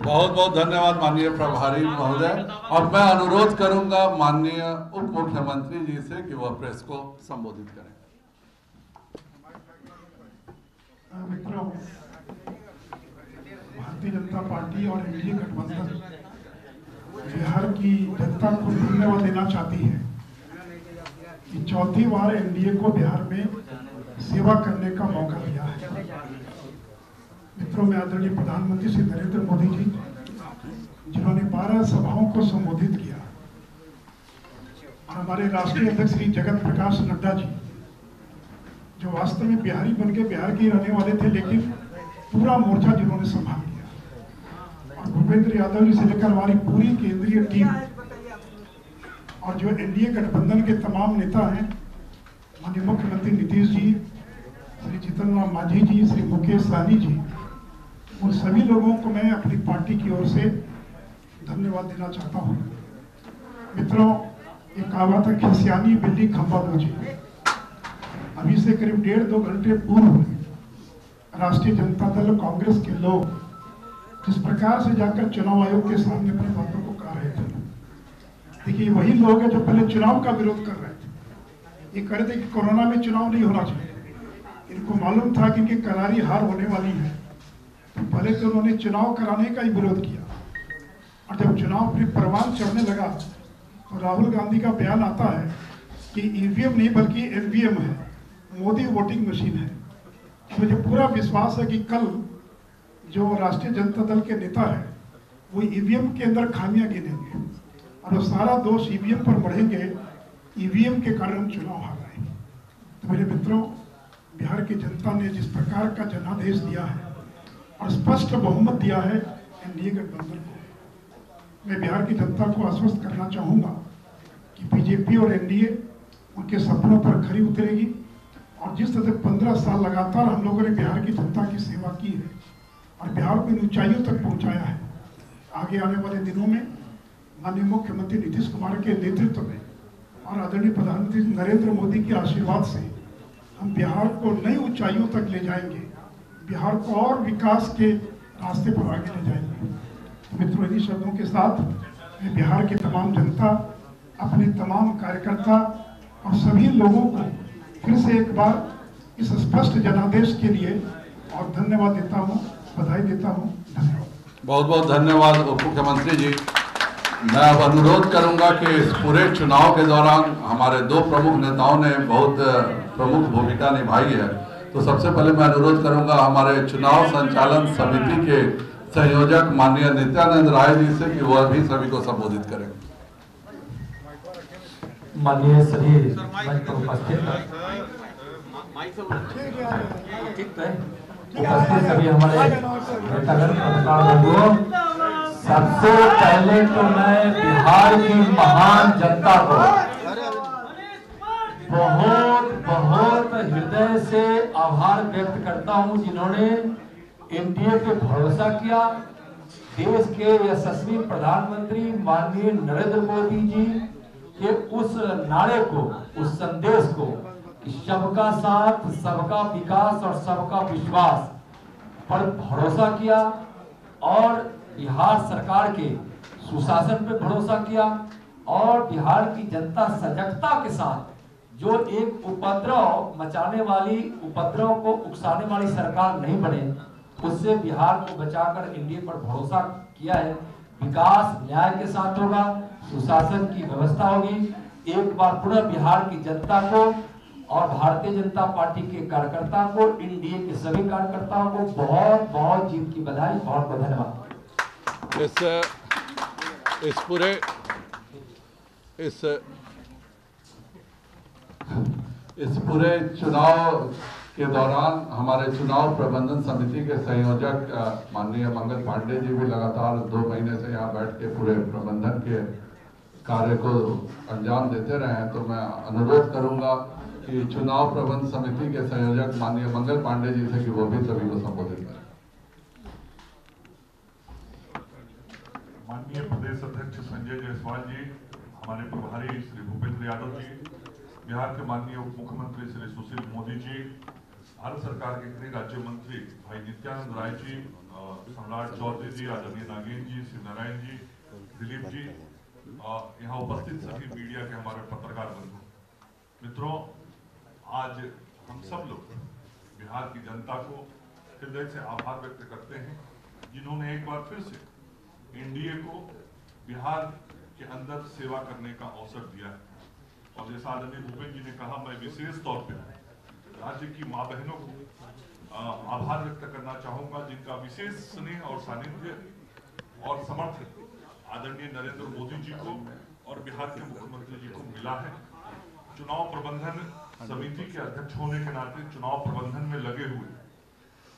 बहुत बहुत धन्यवाद माननीय प्रभारी महोदय। और मैं अनुरोध करूंगा माननीय उप मुख्यमंत्री जी से कि वह प्रेस को संबोधित करें। मित्रों, भारतीय जनता पार्टी और एनडीए गठबंधन बिहार की जनता को धन्यवाद देना चाहती है कि चौथी बार एनडीए को बिहार में सेवा करने का मौका दिया है। मित्रों, में आदरणीय प्रधानमंत्री श्री नरेंद्र मोदी जी, जिन्होंने 12 सभाओं को संबोधित किया, और हमारे राष्ट्रीय अध्यक्ष श्री जगत प्रकाश नड्डा जी, जो वास्तव में बिहारी बन के बिहार के रहने वाले थे, लेकिन पूरा मोर्चा जिन्होंने संभाल लिया, और भूपेंद्र यादव जी से लेकर हमारी पूरी केंद्रीय टीम और जो एनडीए गठबंधन के तमाम नेता हैं, माननीय मुख्यमंत्री नीतीश जी, श्री जीतन राम मांझी जी, श्री मुकेश सहनी जी, उन सभी लोगों को मैं अपनी पार्टी की ओर से धन्यवाद देना चाहता हूँ। मित्रों, एक कहावत है, खिसियानी बिल्ली खंभा नोचे। अभी से करीब 1.5-2 घंटे पूर्व राष्ट्रीय जनता दल कांग्रेस के लोग जिस प्रकार से जाकर चुनाव आयोग के सामने अपनी बातों को कह रहे थे, देखिए वही लोग हैं जो पहले चुनाव का विरोध कर रहे थे। ये कह रहे थे कि कोरोना में चुनाव नहीं होना चाहिए। इनको मालूम था कि इनकी करारी हार होने वाली है, तो पहले तो उन्होंने चुनाव कराने का ही विरोध किया, और जब चुनाव फिर परवान चढ़ने लगा तो राहुल गांधी का बयान आता है कि ईवीएम नहीं बल्कि एमवीएम है, मोदी वोटिंग मशीन है। मुझे पूरा विश्वास है कि कल जो राष्ट्रीय जनता दल के नेता है वो ईवीएम के अंदर खामियां गिनेंगे और वो सारा दोष ईवीएम पर बढ़ेंगे, ईवीएम के कारण चुनाव हार गए। तो मेरे मित्रों, बिहार की जनता ने जिस प्रकार का जनादेश दिया है और स्पष्ट बहुमत दिया है एनडीए गठबंधन को, मैं बिहार की जनता को आश्वस्त करना चाहूँगा कि बीजेपी और एनडीए उनके सपनों पर खरी उतरेगी। और जिस तरह से 15 साल लगातार हम लोगों ने बिहार की जनता की सेवा की है और बिहार को इन ऊंचाइयों तक पहुंचाया है, आगे आने वाले दिनों में माननीय मुख्यमंत्री नीतीश कुमार के नेतृत्व में और आदरणीय प्रधानमंत्री नरेंद्र मोदी के आशीर्वाद से हम बिहार को नई ऊंचाइयों तक ले जाएंगे, बिहार को और विकास के रास्ते पर आगे ले जाएंगे। तो मित्रों, इन्हीं शब्दों के साथ मैं बिहार की तमाम जनता, अपने तमाम कार्यकर्ता और सभी लोगों को फिर से एक बार इस स्पष्ट जनादेश के लिए और धन्यवाद देता हूँ, बधाई देता हूँ। धन्यवाद। बहुत बहुत धन्यवाद उप मुख्यमंत्री जी। मैं अब अनुरोध करूंगा कि इस पूरे चुनाव के दौरान हमारे दो प्रमुख नेताओं ने बहुत प्रमुख भूमिका निभाई है, तो सबसे पहले मैं अनुरोध करूंगा हमारे चुनाव संचालन समिति के संयोजक माननीय नित्यानंद राय जी से कि वह भी सभी को संबोधित करें। माननीय सभी उपस्थित सभी हमारे नेतागण, पत्रकार बंधुओं, सबसे पहले तो मैं बिहार की महान जनता को बहुत बहुत हृदय से आभार व्यक्त करता हूं, जिन्होंने एनडीए पे भरोसा किया। देश के यशस्वी प्रधानमंत्री माननीय नरेंद्र मोदी जी के उस नारे को, उस संदेश को कि सबका साथ, सबका विकास और सबका विश्वास पर भरोसा किया और बिहार सरकार के सुशासन पे भरोसा किया और बिहार की जनता सजगता के साथ जो एक उपद्रव मचाने वाली, उपद्रव को उकसाने वाली सरकार नहीं बने, उससे बिहार को बचाकर एनडीए पर भरोसा किया है। विकास न्याय के साथ होगा, सुशासन की व्यवस्था होगी। एक बार पुनः बिहार की जनता को और भारतीय जनता पार्टी के कार्यकर्ताओं को, एनडीए के सभी कार्यकर्ताओं को बहुत बहुत जीत की बधाई, बहुत बहुत धन्यवाद। इस पूरे चुनाव के दौरान हमारे चुनाव प्रबंधन समिति के संयोजक माननीय मंगल पांडे जी भी लगातार 2 महीने से यहाँ बैठ के पूरे प्रबंधन के कार्य को अंजाम देते रहे हैं, तो मैं अनुरोध करूंगा कि चुनाव प्रबंधन समिति के संयोजक माननीय मंगल पांडे जी से कि वो भी सभी को संबोधित करें। माननीय प्रदेश अध्यक्ष संजय जायसवाल जी, हमारे प्रभारी श्री भूपेंद्र यादव जी, बिहार के माननीय उप मुख्यमंत्री श्री सुशील मोदी जी, भारत सरकार के गृह राज्य मंत्री भाई नित्यानंद राय जी, सम्राट चौधरी जी, आदरणीय नागेंद्र जी, शिवनारायण जी, दिलीप जी, यहाँ उपस्थित सभी मीडिया के हमारे पत्रकार बंधु, मित्रों, आज हम सब लोग बिहार की जनता को हृदय से आभार व्यक्त करते हैं, जिन्होंने एक बार फिर से एनडीए को बिहार के अंदर सेवा करने का अवसर दिया है। और जैसा आदरणीय भूपेंद्र जी ने कहा, मैं विशेष तौर पे राज्य की मां बहनों को आभार व्यक्त करना चाहूंगा, जिनका विशेष स्नेह और सानिध्य और समर्थन आदरणीय नरेंद्र मोदी जी को और बिहार के मुख्यमंत्री जी को मिला है। चुनाव प्रबंधन समिति के अध्यक्ष होने के नाते चुनाव प्रबंधन में लगे हुए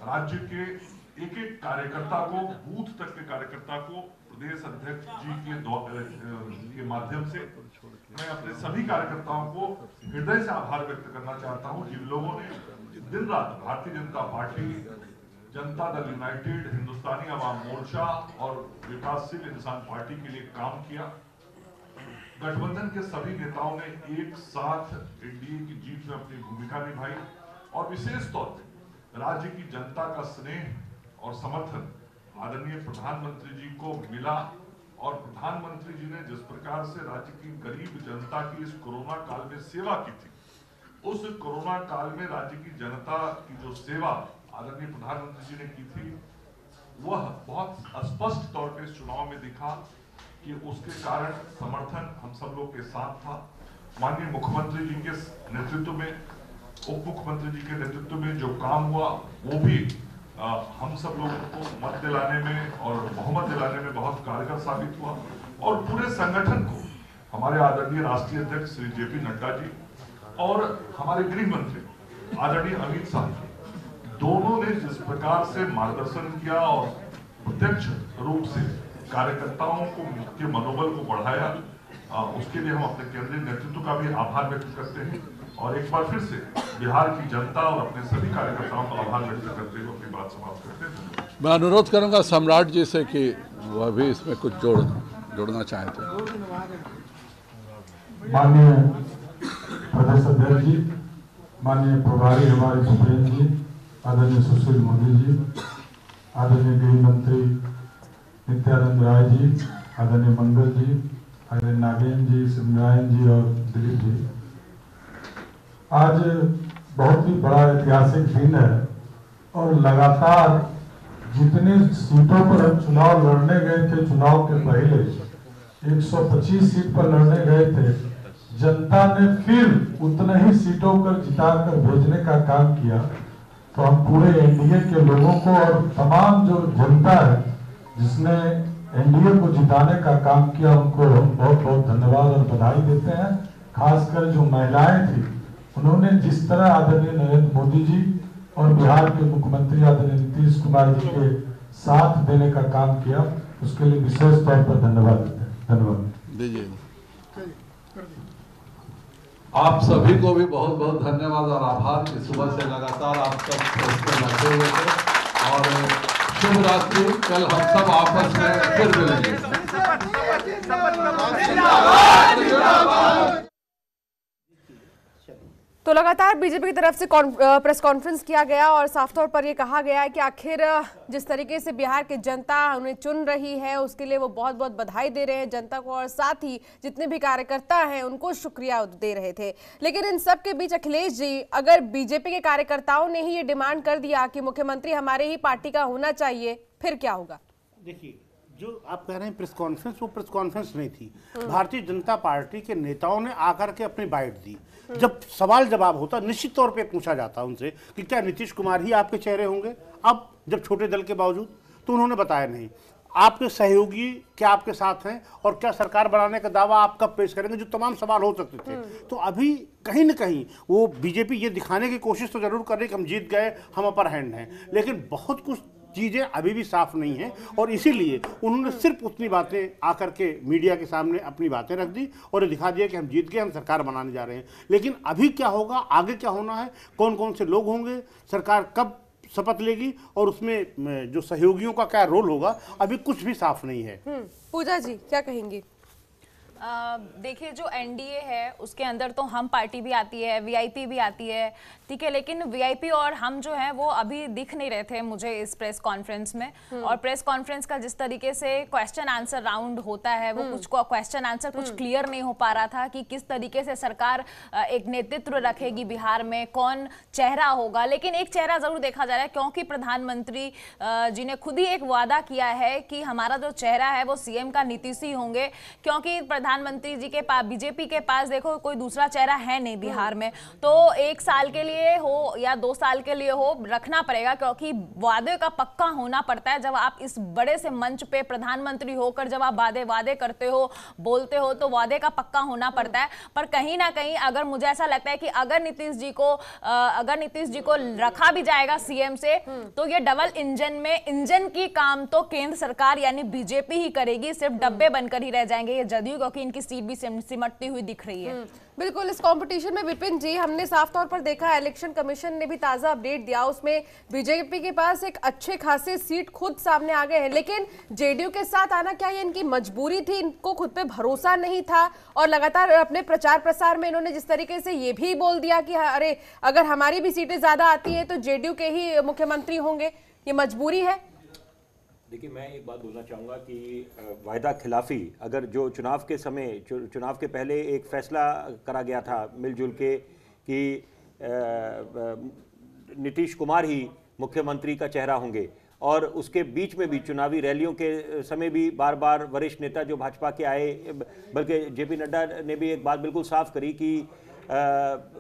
राज्य के एक एक कार्यकर्ता को, बूथ तक के कार्यकर्ता को प्रदेश अध्यक्ष जी के माध्यम से मैं अपने सभी कार्यकर्ताओं को हृदय से आभार व्यक्त करना चाहता हूं, जिन लोगों ने दिन रात भारतीय जनता पार्टी, जनता दल यूनाइटेड, हिंदुस्तानी अवाम मोर्चा और विकासशील इंसान पार्टी के लिए काम किया। गठबंधन के सभी नेताओं ने एक साथ एनडीए की जीत में अपनी भूमिका निभाई और विशेष तौर पर राज्य की जनता का स्नेह और समर्थन आदरणीय प्रधानमंत्री जी को मिला और प्रधानमंत्री जी ने जिस प्रकार से राज्य की गरीब जनता की इस कोरोना काल में सेवा की थी, उस कोरोना काल में राज्य की जनता की जो सेवा आदरणीय प्रधानमंत्री जी ने की थी, वह बहुत स्पष्ट तौर पे इस चुनाव में दिखा कि उसके कारण समर्थन हम सब लोग के साथ था। माननीय मुख्यमंत्री जी के नेतृत्व में, उप मुख्यमंत्री जी के नेतृत्व में जो काम हुआ, वो भी हम सब लोगों को मत दिलाने में और बहुमत दिलाने में बहुत कारगर साबित हुआ और पूरे संगठन को हमारे आदरणीय राष्ट्रीय अध्यक्ष श्री जेपी नड्डा जी और हमारे गृह मंत्री आदरणीय अमित शाह दोनों ने जिस प्रकार से मार्गदर्शन किया और प्रत्यक्ष रूप से कार्यकर्ताओं के मनोबल को बढ़ाया, उसके लिए हम अपने केंद्रीय नेतृत्व का भी आभार व्यक्त करते हैं और एक बार फिर से बिहार की जनता और अपने सभी कार्यकर्ताओं का आभार व्यक्त करते हुए अपनी बात समाप्त करते हैं। मैं अनुरोध करूंगा सम्राट जी से कि वह भी इसमें कुछ जोड़ना चाहें तो। माननीय प्रदेश अध्यक्ष जी, माननीय प्रभारी हमारे भूपेन्द्र जी, आदरणीय सुशील मोदी जी, आदरणीय गृह मंत्री नित्यानंद राय जी, आदरणीय मंगल जी, आदरणीय नागेंद्र जी, सिमरायन जी और दिलीप जी, आज बहुत ही बड़ा ऐतिहासिक दिन है और लगातार जितने सीटों पर हम चुनाव लड़ने गए थे, चुनाव के पहले 125 सीट पर लड़ने गए थे, जनता ने फिर उतने ही सीटों पर जिताकर भेजने का काम किया। तो हम पूरे एनडीए के लोगों को और तमाम जो जनता है जिसने एनडीए को जिताने का काम किया, उनको बहुत बहुत धन्यवाद और बधाई देते हैं। खासकर जो महिलाएं थी, उन्होंने जिस तरह आदरणीय नरेंद्र मोदी जी और बिहार के मुख्यमंत्री आदरणीय नीतीश कुमार जी के साथ देने का काम किया, उसके लिए विशेष तौर पर धन्यवाद देते हैं। धन्यवाद दीजिए। आप सभी को भी बहुत बहुत धन्यवाद और आभार कि सुबह से लगातार आप सब लगे हुए थे और शुभ रात्रि। कल हम सब आपस में फिर मिलेंगे। तो लगातार बीजेपी की तरफ से प्रेस कॉन्फ्रेंस किया गया और साफ तौर पर यह कहा गया है कि आखिर जिस तरीके से बिहार की जनता उन्हें चुन रही है उसके लिए वो बहुत बहुत बधाई दे रहे हैं जनता को, और साथ ही जितने भी कार्यकर्ता हैं उनको शुक्रिया दे रहे थे। लेकिन इन सब के बीच अखिलेश जी, अगर बीजेपी के कार्यकर्ताओं ने ही ये डिमांड कर दिया कि मुख्यमंत्री हमारे ही पार्टी का होना चाहिए, फिर क्या होगा? देखिए, जो आप कह रहे हैं प्रेस कॉन्फ्रेंस, वो प्रेस कॉन्फ्रेंस नहीं थी। भारतीय जनता पार्टी के नेताओं ने आकर के अपनी बाइट दी। जब सवाल जवाब होता, निश्चित तौर पे पूछा जाता उनसे कि क्या नीतीश कुमार ही आपके चेहरे होंगे अब, जब छोटे दल के बावजूद, तो उन्होंने बताया नहीं। आपके सहयोगी क्या आपके साथ हैं और क्या सरकार बनाने का दावा आप कब पेश करेंगे, जो तमाम सवाल हो सकते थे। तो अभी कहीं ना कहीं वो बीजेपी ये दिखाने की कोशिश तो जरूर कर रही कि हम जीत गए, हम अपर हैंड हैं, लेकिन बहुत कुछ चीज़ें अभी भी साफ नहीं हैं और इसीलिए उन्होंने सिर्फ उतनी बातें आकर के मीडिया के सामने अपनी बातें रख दी और ये दिखा दिया कि हम जीत गए, हम सरकार बनाने जा रहे हैं। लेकिन अभी क्या होगा, आगे क्या होना है, कौन कौन से लोग होंगे, सरकार कब शपथ लेगी और उसमें जो सहयोगियों का क्या रोल होगा, अभी कुछ भी साफ नहीं है। पूजा जी क्या कहेंगी? देखिए, जो एनडीए है उसके अंदर तो हम पार्टी भी आती है, वीआईपी भी आती है, ठीक है, लेकिन वीआईपी और हम जो है वो अभी दिख नहीं रहे थे मुझे इस प्रेस कॉन्फ्रेंस में। और प्रेस कॉन्फ्रेंस का जिस तरीके से क्वेश्चन आंसर राउंड होता है, वो कुछ क्वेश्चन आंसर कुछ क्लियर नहीं हो पा रहा था कि किस तरीके से सरकार एक नेतृत्व रखेगी बिहार में, कौन चेहरा होगा। लेकिन एक चेहरा जरूर देखा जा रहा है, क्योंकि प्रधानमंत्री जी ने खुद ही एक वादा किया है कि हमारा जो चेहरा है वो सीएम का नीतीश ही होंगे, क्योंकि प्रधानमंत्री जी के पास, बीजेपी के पास देखो कोई दूसरा चेहरा है नहीं बिहार में। तो 1 साल के लिए हो या 2 साल के लिए हो, रखना पड़ेगा, क्योंकि वादे का पक्का होना पड़ता है। जब आप इस बड़े से मंच पे प्रधानमंत्री होकर जब आप वादे करते हो, बोलते हो, तो वादे का पक्का होना पड़ता है। पर कहीं ना कहीं अगर मुझे ऐसा लगता है कि अगर नीतीश जी को रखा भी जाएगा सीएम से, तो ये डबल इंजन की काम तो केंद्र सरकार यानी बीजेपी ही करेगी, सिर्फ डब्बे बनकर ही रह जाएंगे ये जदयू, क्योंकि इनकी सीट भी सिमटती हुई दिख रही है। बिल्कुल, इस कंपटीशन में विपिन जी हमने साफ तौर पर देखा, इलेक्शन कमीशन ने भी ताजा अपडेट दिया, उसमें बीजेपी के पास एक अच्छे खासे सीट खुद सामने आ गए हैं। लेकिन जेडीयू के साथ आना क्या ये इनकी मजबूरी थी, इनको खुद पे भरोसा नहीं था? और लगातार अपने प्रचार प्रसार में इन्होंने जिस तरीके से ये भी बोल दिया कि अरे अगर हमारी भी सीटें ज्यादा आती है तो जेडीयू के ही मुख्यमंत्री होंगे, ये मजबूरी है? देखिए, मैं एक बात बोलना चाहूँगा कि वायदा खिलाफी, अगर जो चुनाव के समय, चुनाव के पहले एक फैसला करा गया था मिलजुल के कि नीतीश कुमार ही मुख्यमंत्री का चेहरा होंगे, और उसके बीच में भी चुनावी रैलियों के समय भी बार बार वरिष्ठ नेता जो भाजपा के आए, बल्कि जेपी नड्डा ने भी एक बात बिल्कुल साफ करी कि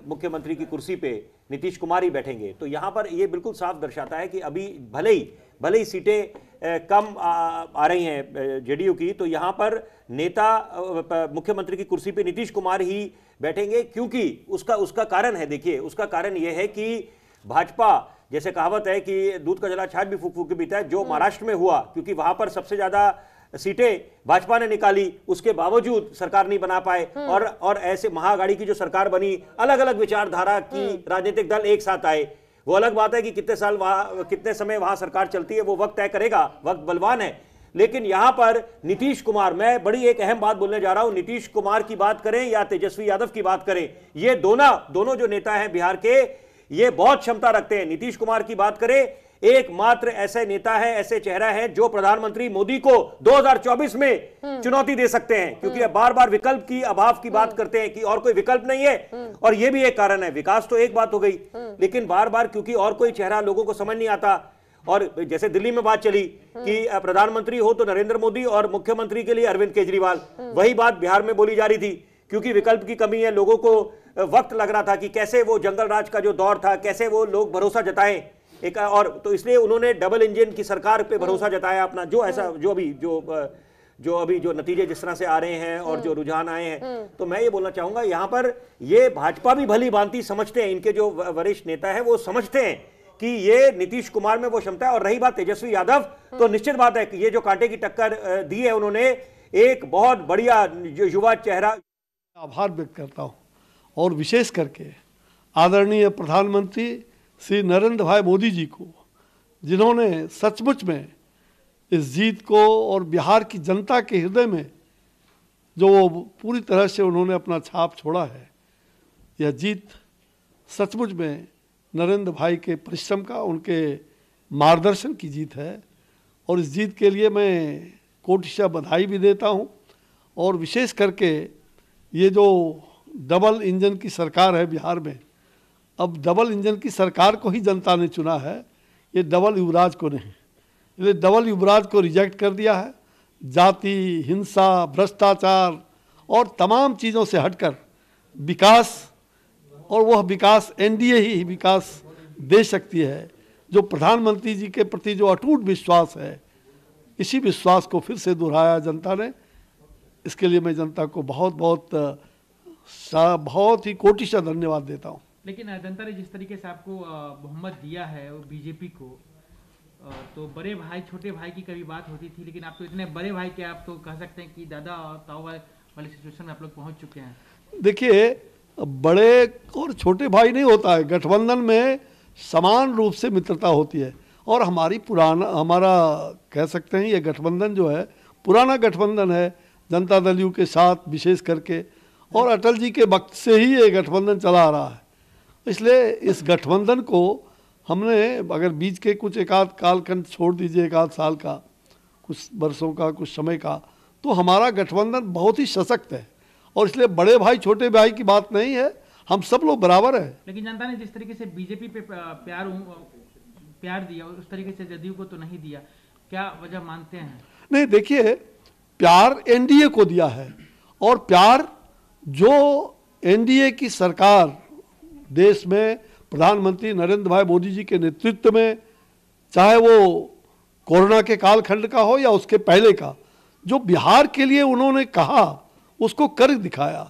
मुख्यमंत्री की कुर्सी पे नीतीश कुमार ही बैठेंगे। तो यहाँ पर ये बिल्कुल साफ दर्शाता है कि अभी भले ही सीटें कम आ रही हैं जेडीयू की, तो यहां पर नेता मुख्यमंत्री की कुर्सी पे नीतीश कुमार ही बैठेंगे, क्योंकि उसका कारण है, देखिए उसका कारण यह है कि भाजपा, जैसे कहावत है कि दूध का जला छाछ भी फूक फूक के पीता है, जो महाराष्ट्र में हुआ, क्योंकि वहां पर सबसे ज्यादा सीटें भाजपा ने निकाली, उसके बावजूद सरकार नहीं बना पाए, और ऐसे महाआघाड़ी की जो सरकार बनी, अलग अलग विचारधारा की राजनीतिक दल एक साथ आए। वो अलग बात है कि कितने समय वहां सरकार चलती है, वो वक्त तय करेगा, वक्त बलवान है। लेकिन यहां पर नीतीश कुमार, मैं बड़ी एक अहम बात बोलने जा रहा हूं, नीतीश कुमार की बात करें या तेजस्वी यादव की बात करें, ये दोनों जो नेता हैं बिहार के, ये बहुत क्षमता रखते हैं। नीतीश कुमार की बात करें, एकमात्र ऐसे नेता है, ऐसे चेहरा है जो प्रधानमंत्री मोदी को 2024 में चुनौती दे सकते हैं, क्योंकि अब बार बार विकल्प की अभाव की बात करते हैं कि और कोई विकल्प नहीं है, और यह भी एक कारण है। विकास तो एक बात हो गई, लेकिन बार बार क्योंकि और कोई चेहरा लोगों को समझ नहीं आता, और जैसे दिल्ली में बात चली कि प्रधानमंत्री हो तो नरेंद्र मोदी और मुख्यमंत्री के लिए अरविंद केजरीवाल, वही बात बिहार में बोली जा रही थी, क्योंकि विकल्प की कमी है। लोगों को वक्त लग रहा था कि कैसे वो जंगल राज का जो दौर था, कैसे वो लोग भरोसा जताएं एक, और तो इसलिए उन्होंने डबल इंजन की सरकार पे भरोसा जताया अपना, जो अभी जो नतीजे जिस तरह से आ रहे हैं और जो रुझान आए हैं। तो मैं ये बोलना चाहूंगा, यहां पर ये भाजपा भी भली भांति समझते हैं, इनके जो वरिष्ठ नेता है वो समझते हैं कि ये नीतीश कुमार में वो क्षमता है। और रही बात तेजस्वी यादव, तो निश्चित बात है कि ये जो कांटे की टक्कर दी है उन्होंने, एक बहुत बढ़िया युवा चेहरा। आभार व्यक्त करता हूं, और विशेष करके आदरणीय प्रधानमंत्री श्री नरेंद्र भाई मोदी जी को, जिन्होंने सचमुच में इस जीत को और बिहार की जनता के हृदय में जो पूरी तरह से उन्होंने अपना छाप छोड़ा है, यह जीत सचमुच में नरेंद्र भाई के परिश्रम का, उनके मार्गदर्शन की जीत है। और इस जीत के लिए मैं कोटिशा बधाई भी देता हूं। और विशेष करके ये जो डबल इंजन की सरकार है बिहार में, अब डबल इंजन की सरकार को ही जनता ने चुना है, ये डबल युवराज को नहीं। इसलिए डबल युवराज को रिजेक्ट कर दिया है। जाति, हिंसा, भ्रष्टाचार और तमाम चीज़ों से हटकर विकास, और वह विकास एनडीए ही विकास दे सकती है, जो प्रधानमंत्री जी के प्रति जो अटूट विश्वास है, इसी विश्वास को फिर से दोहराया जनता ने। इसके लिए मैं जनता को बहुत ही कोटिशा धन्यवाद देता हूँ। लेकिन जनता ने जिस तरीके से आपको बहुमत दिया है वो बीजेपी को, तो बड़े भाई छोटे भाई की कभी बात होती थी, लेकिन आप तो इतने बड़े भाई के आप तो कह सकते हैं कि दादा और ताऊ वाले सिचुएशन में आप लोग पहुंच चुके हैं। देखिए, बड़े और छोटे भाई नहीं होता है, गठबंधन में समान रूप से मित्रता होती है। और हमारा कह सकते हैं ये गठबंधन जो है पुराना गठबंधन है जनता दल यू के साथ, विशेष करके, और अटल जी के वक्त से ही ये गठबंधन चला आ रहा है। इसलिए इस गठबंधन को हमने, अगर बीच के कुछ एक आध कालखंड छोड़ दीजिए, एक आध साल का, कुछ वर्षों का, कुछ समय का, तो हमारा गठबंधन बहुत ही सशक्त है। और इसलिए बड़े भाई छोटे भाई की बात नहीं है, हम सब लोग बराबर है। लेकिन जनता ने जिस तरीके से बीजेपी पे प्यार दिया, उस तरीके से जदयू को तो नहीं दिया, क्या वजह मानते हैं? नहीं, देखिए, प्यार एनडीए को दिया है, और प्यार जो एनडीए की सरकार देश में प्रधानमंत्री नरेंद्र भाई मोदी जी के नेतृत्व में, चाहे वो कोरोना के कालखंड का हो या उसके पहले का, जो बिहार के लिए उन्होंने कहा उसको कर दिखाया।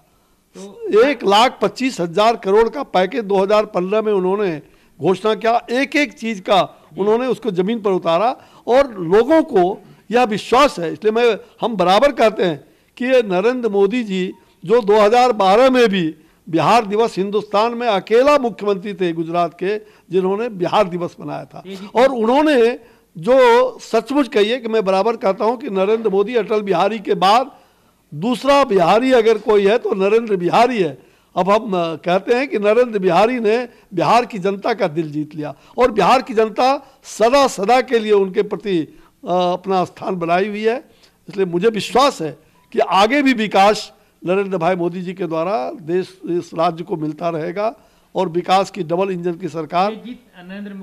तो 1,25,000 करोड़ का पैकेज 2015 में उन्होंने घोषणा किया, एक एक चीज का उन्होंने उसको जमीन पर उतारा, और लोगों को यह विश्वास है। इसलिए हम बराबर कहते हैं कि ये नरेंद्र मोदी जी, जो 2012 में भी बिहार दिवस, हिंदुस्तान में अकेला मुख्यमंत्री थे गुजरात के जिन्होंने बिहार दिवस मनाया था, और उन्होंने जो सचमुच कहिए कि मैं बराबर कहता हूं कि नरेंद्र मोदी, अटल बिहारी के बाद दूसरा बिहारी अगर कोई है तो नरेंद्र बिहारी है। अब हम कहते हैं कि नरेंद्र बिहारी ने बिहार की जनता का दिल जीत लिया, और बिहार की जनता सदा सदा के लिए उनके प्रति अपना स्थान बनाई हुई है। इसलिए मुझे विश्वास है कि आगे भी विकास नरेंद्र भाई मोदी जी के द्वारा इस राज्य को मिलता रहेगा, और विकास की डबल इंजन की सरकार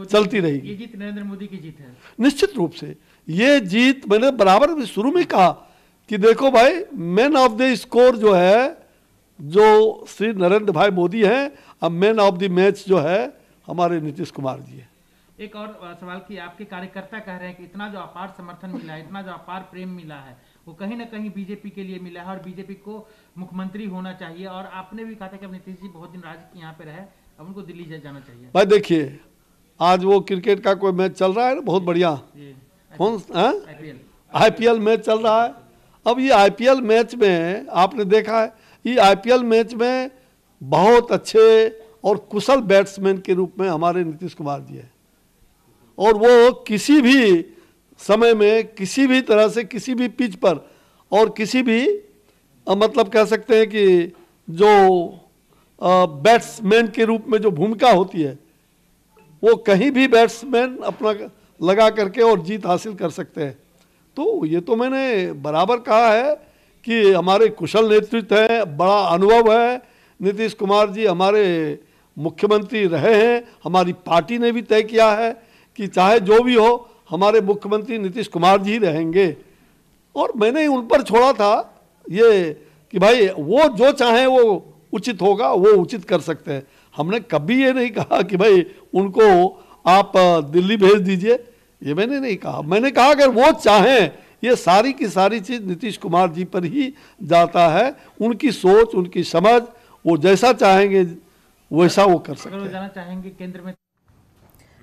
चलती रहेगी। ये जीत नरेंद्र मोदी की जीत है, निश्चित रूप से। ये जीत, मैंने बराबर शुरू में कहा कि देखो भाई, मैन ऑफ द स्कोर जो है, जो श्री नरेंद्र भाई मोदी हैं, अब मैन ऑफ द मैच जो है हमारे नीतीश कुमार जी है। एक और सवाल कि आपके कार्यकर्ता कह रहे हैं कि इतना जो अपार समर्थन मिला है, इतना जो अपार प्रेम मिला है, वो कहीं ना कहीं बीजेपी के लिए मिला है और बीजेपी को मुख्यमंत्री होना चाहिए। और आपने भी कहा था कि अब नीतीश जी बहुत दिन राज्य यहाँ पे रहे, अब उनको दिल्ली जाना चाहिए। भाई देखिए, आज वो क्रिकेट का कोई मैच चल रहा है ना, बहुत बढ़िया, कौन IPL मैच चल रहा है। अब ये IPL मैच में आपने देखा है, ये IPL मैच में बहुत अच्छे और कुशल बैट्समैन के रूप में हमारे नीतीश कुमार जी है, और वो किसी भी समय में किसी भी तरह से किसी भी पिच पर और किसी भी मतलब कह सकते हैं कि जो बैट्समैन के रूप में जो भूमिका होती है, वो कहीं भी बैट्समैन अपना लगा करके और जीत हासिल कर सकते हैं। तो ये तो मैंने बराबर कहा है कि हमारे कुशल नेतृत्व है, बड़ा अनुभव है। नीतीश कुमार जी हमारे मुख्यमंत्री रहे हैं, हमारी पार्टी ने भी तय किया है कि चाहे जो भी हो हमारे मुख्यमंत्री नीतीश कुमार जी रहेंगे। और मैंने उन पर छोड़ा था ये कि भाई वो जो चाहें वो उचित होगा, वो उचित कर सकते हैं। हमने कभी ये नहीं कहा कि भाई उनको आप दिल्ली भेज दीजिए, ये मैंने नहीं कहा। मैंने कहा अगर वो चाहें, ये सारी की सारी चीज़ नीतीश कुमार जी पर ही जाता है। उनकी सोच, उनकी समझ, वो जैसा चाहेंगे वैसा वो कर सकते हैं। जाना चाहेंगे केंद्र में।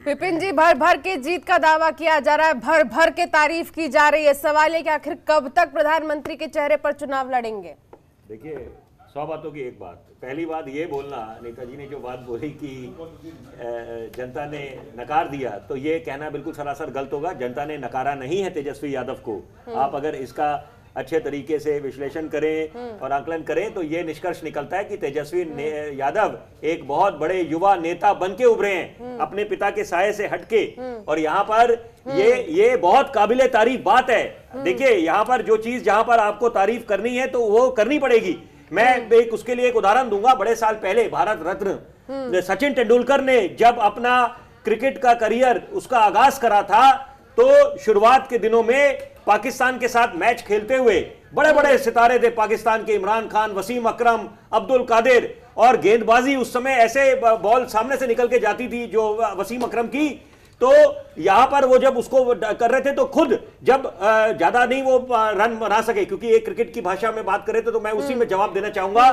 विपिन जी, भर भर के जीत का दावा किया जा रहा है, भर भर के तारीफ की जा रही है। सवाल है कि आखिर कब तक प्रधानमंत्री के चेहरे पर चुनाव लड़ेंगे? देखिए, 100 बातों की एक बात। पहली बात ये बोलना, नेताजी ने जो बात बोली कि जनता ने नकार दिया, तो ये कहना बिल्कुल सरासर गलत होगा। जनता ने नकारा नहीं है तेजस्वी यादव को। आप अगर इसका अच्छे तरीके से विश्लेषण करें और आकलन करें तो ये निष्कर्ष निकलता है कि तेजस्वी यादव एक बहुत बड़े युवा नेता बन के उभरे हैं, अपने पिता के साये से हटके। और यहाँ पर ये बहुत काबिले तारीफ बात है। देखिए, यहाँ पर जो चीज जहाँ पर आपको तारीफ करनी है तो वो करनी पड़ेगी। मैं उसके लिए एक उदाहरण दूंगा। बड़े साल पहले भारत रत्न सचिन तेंदुलकर ने जब अपना क्रिकेट का करियर उसका आगाज करा था, तो शुरुआत के दिनों में पाकिस्तान के साथ मैच खेलते हुए बड़े बड़े सितारे थे पाकिस्तान के, इमरान खान, वसीम अकरम, अब्दुल कादिर। और गेंदबाजी उस समय ऐसे बॉल सामने से निकल के जाती थी जो वसीम अकरम की। तो यहां पर वो जब उसको कर रहे थे तो खुद जब ज्यादा नहीं वो रन बना सके, क्योंकि एक क्रिकेट की भाषा में बात करे तो मैं उसी में जवाब देना चाहूंगा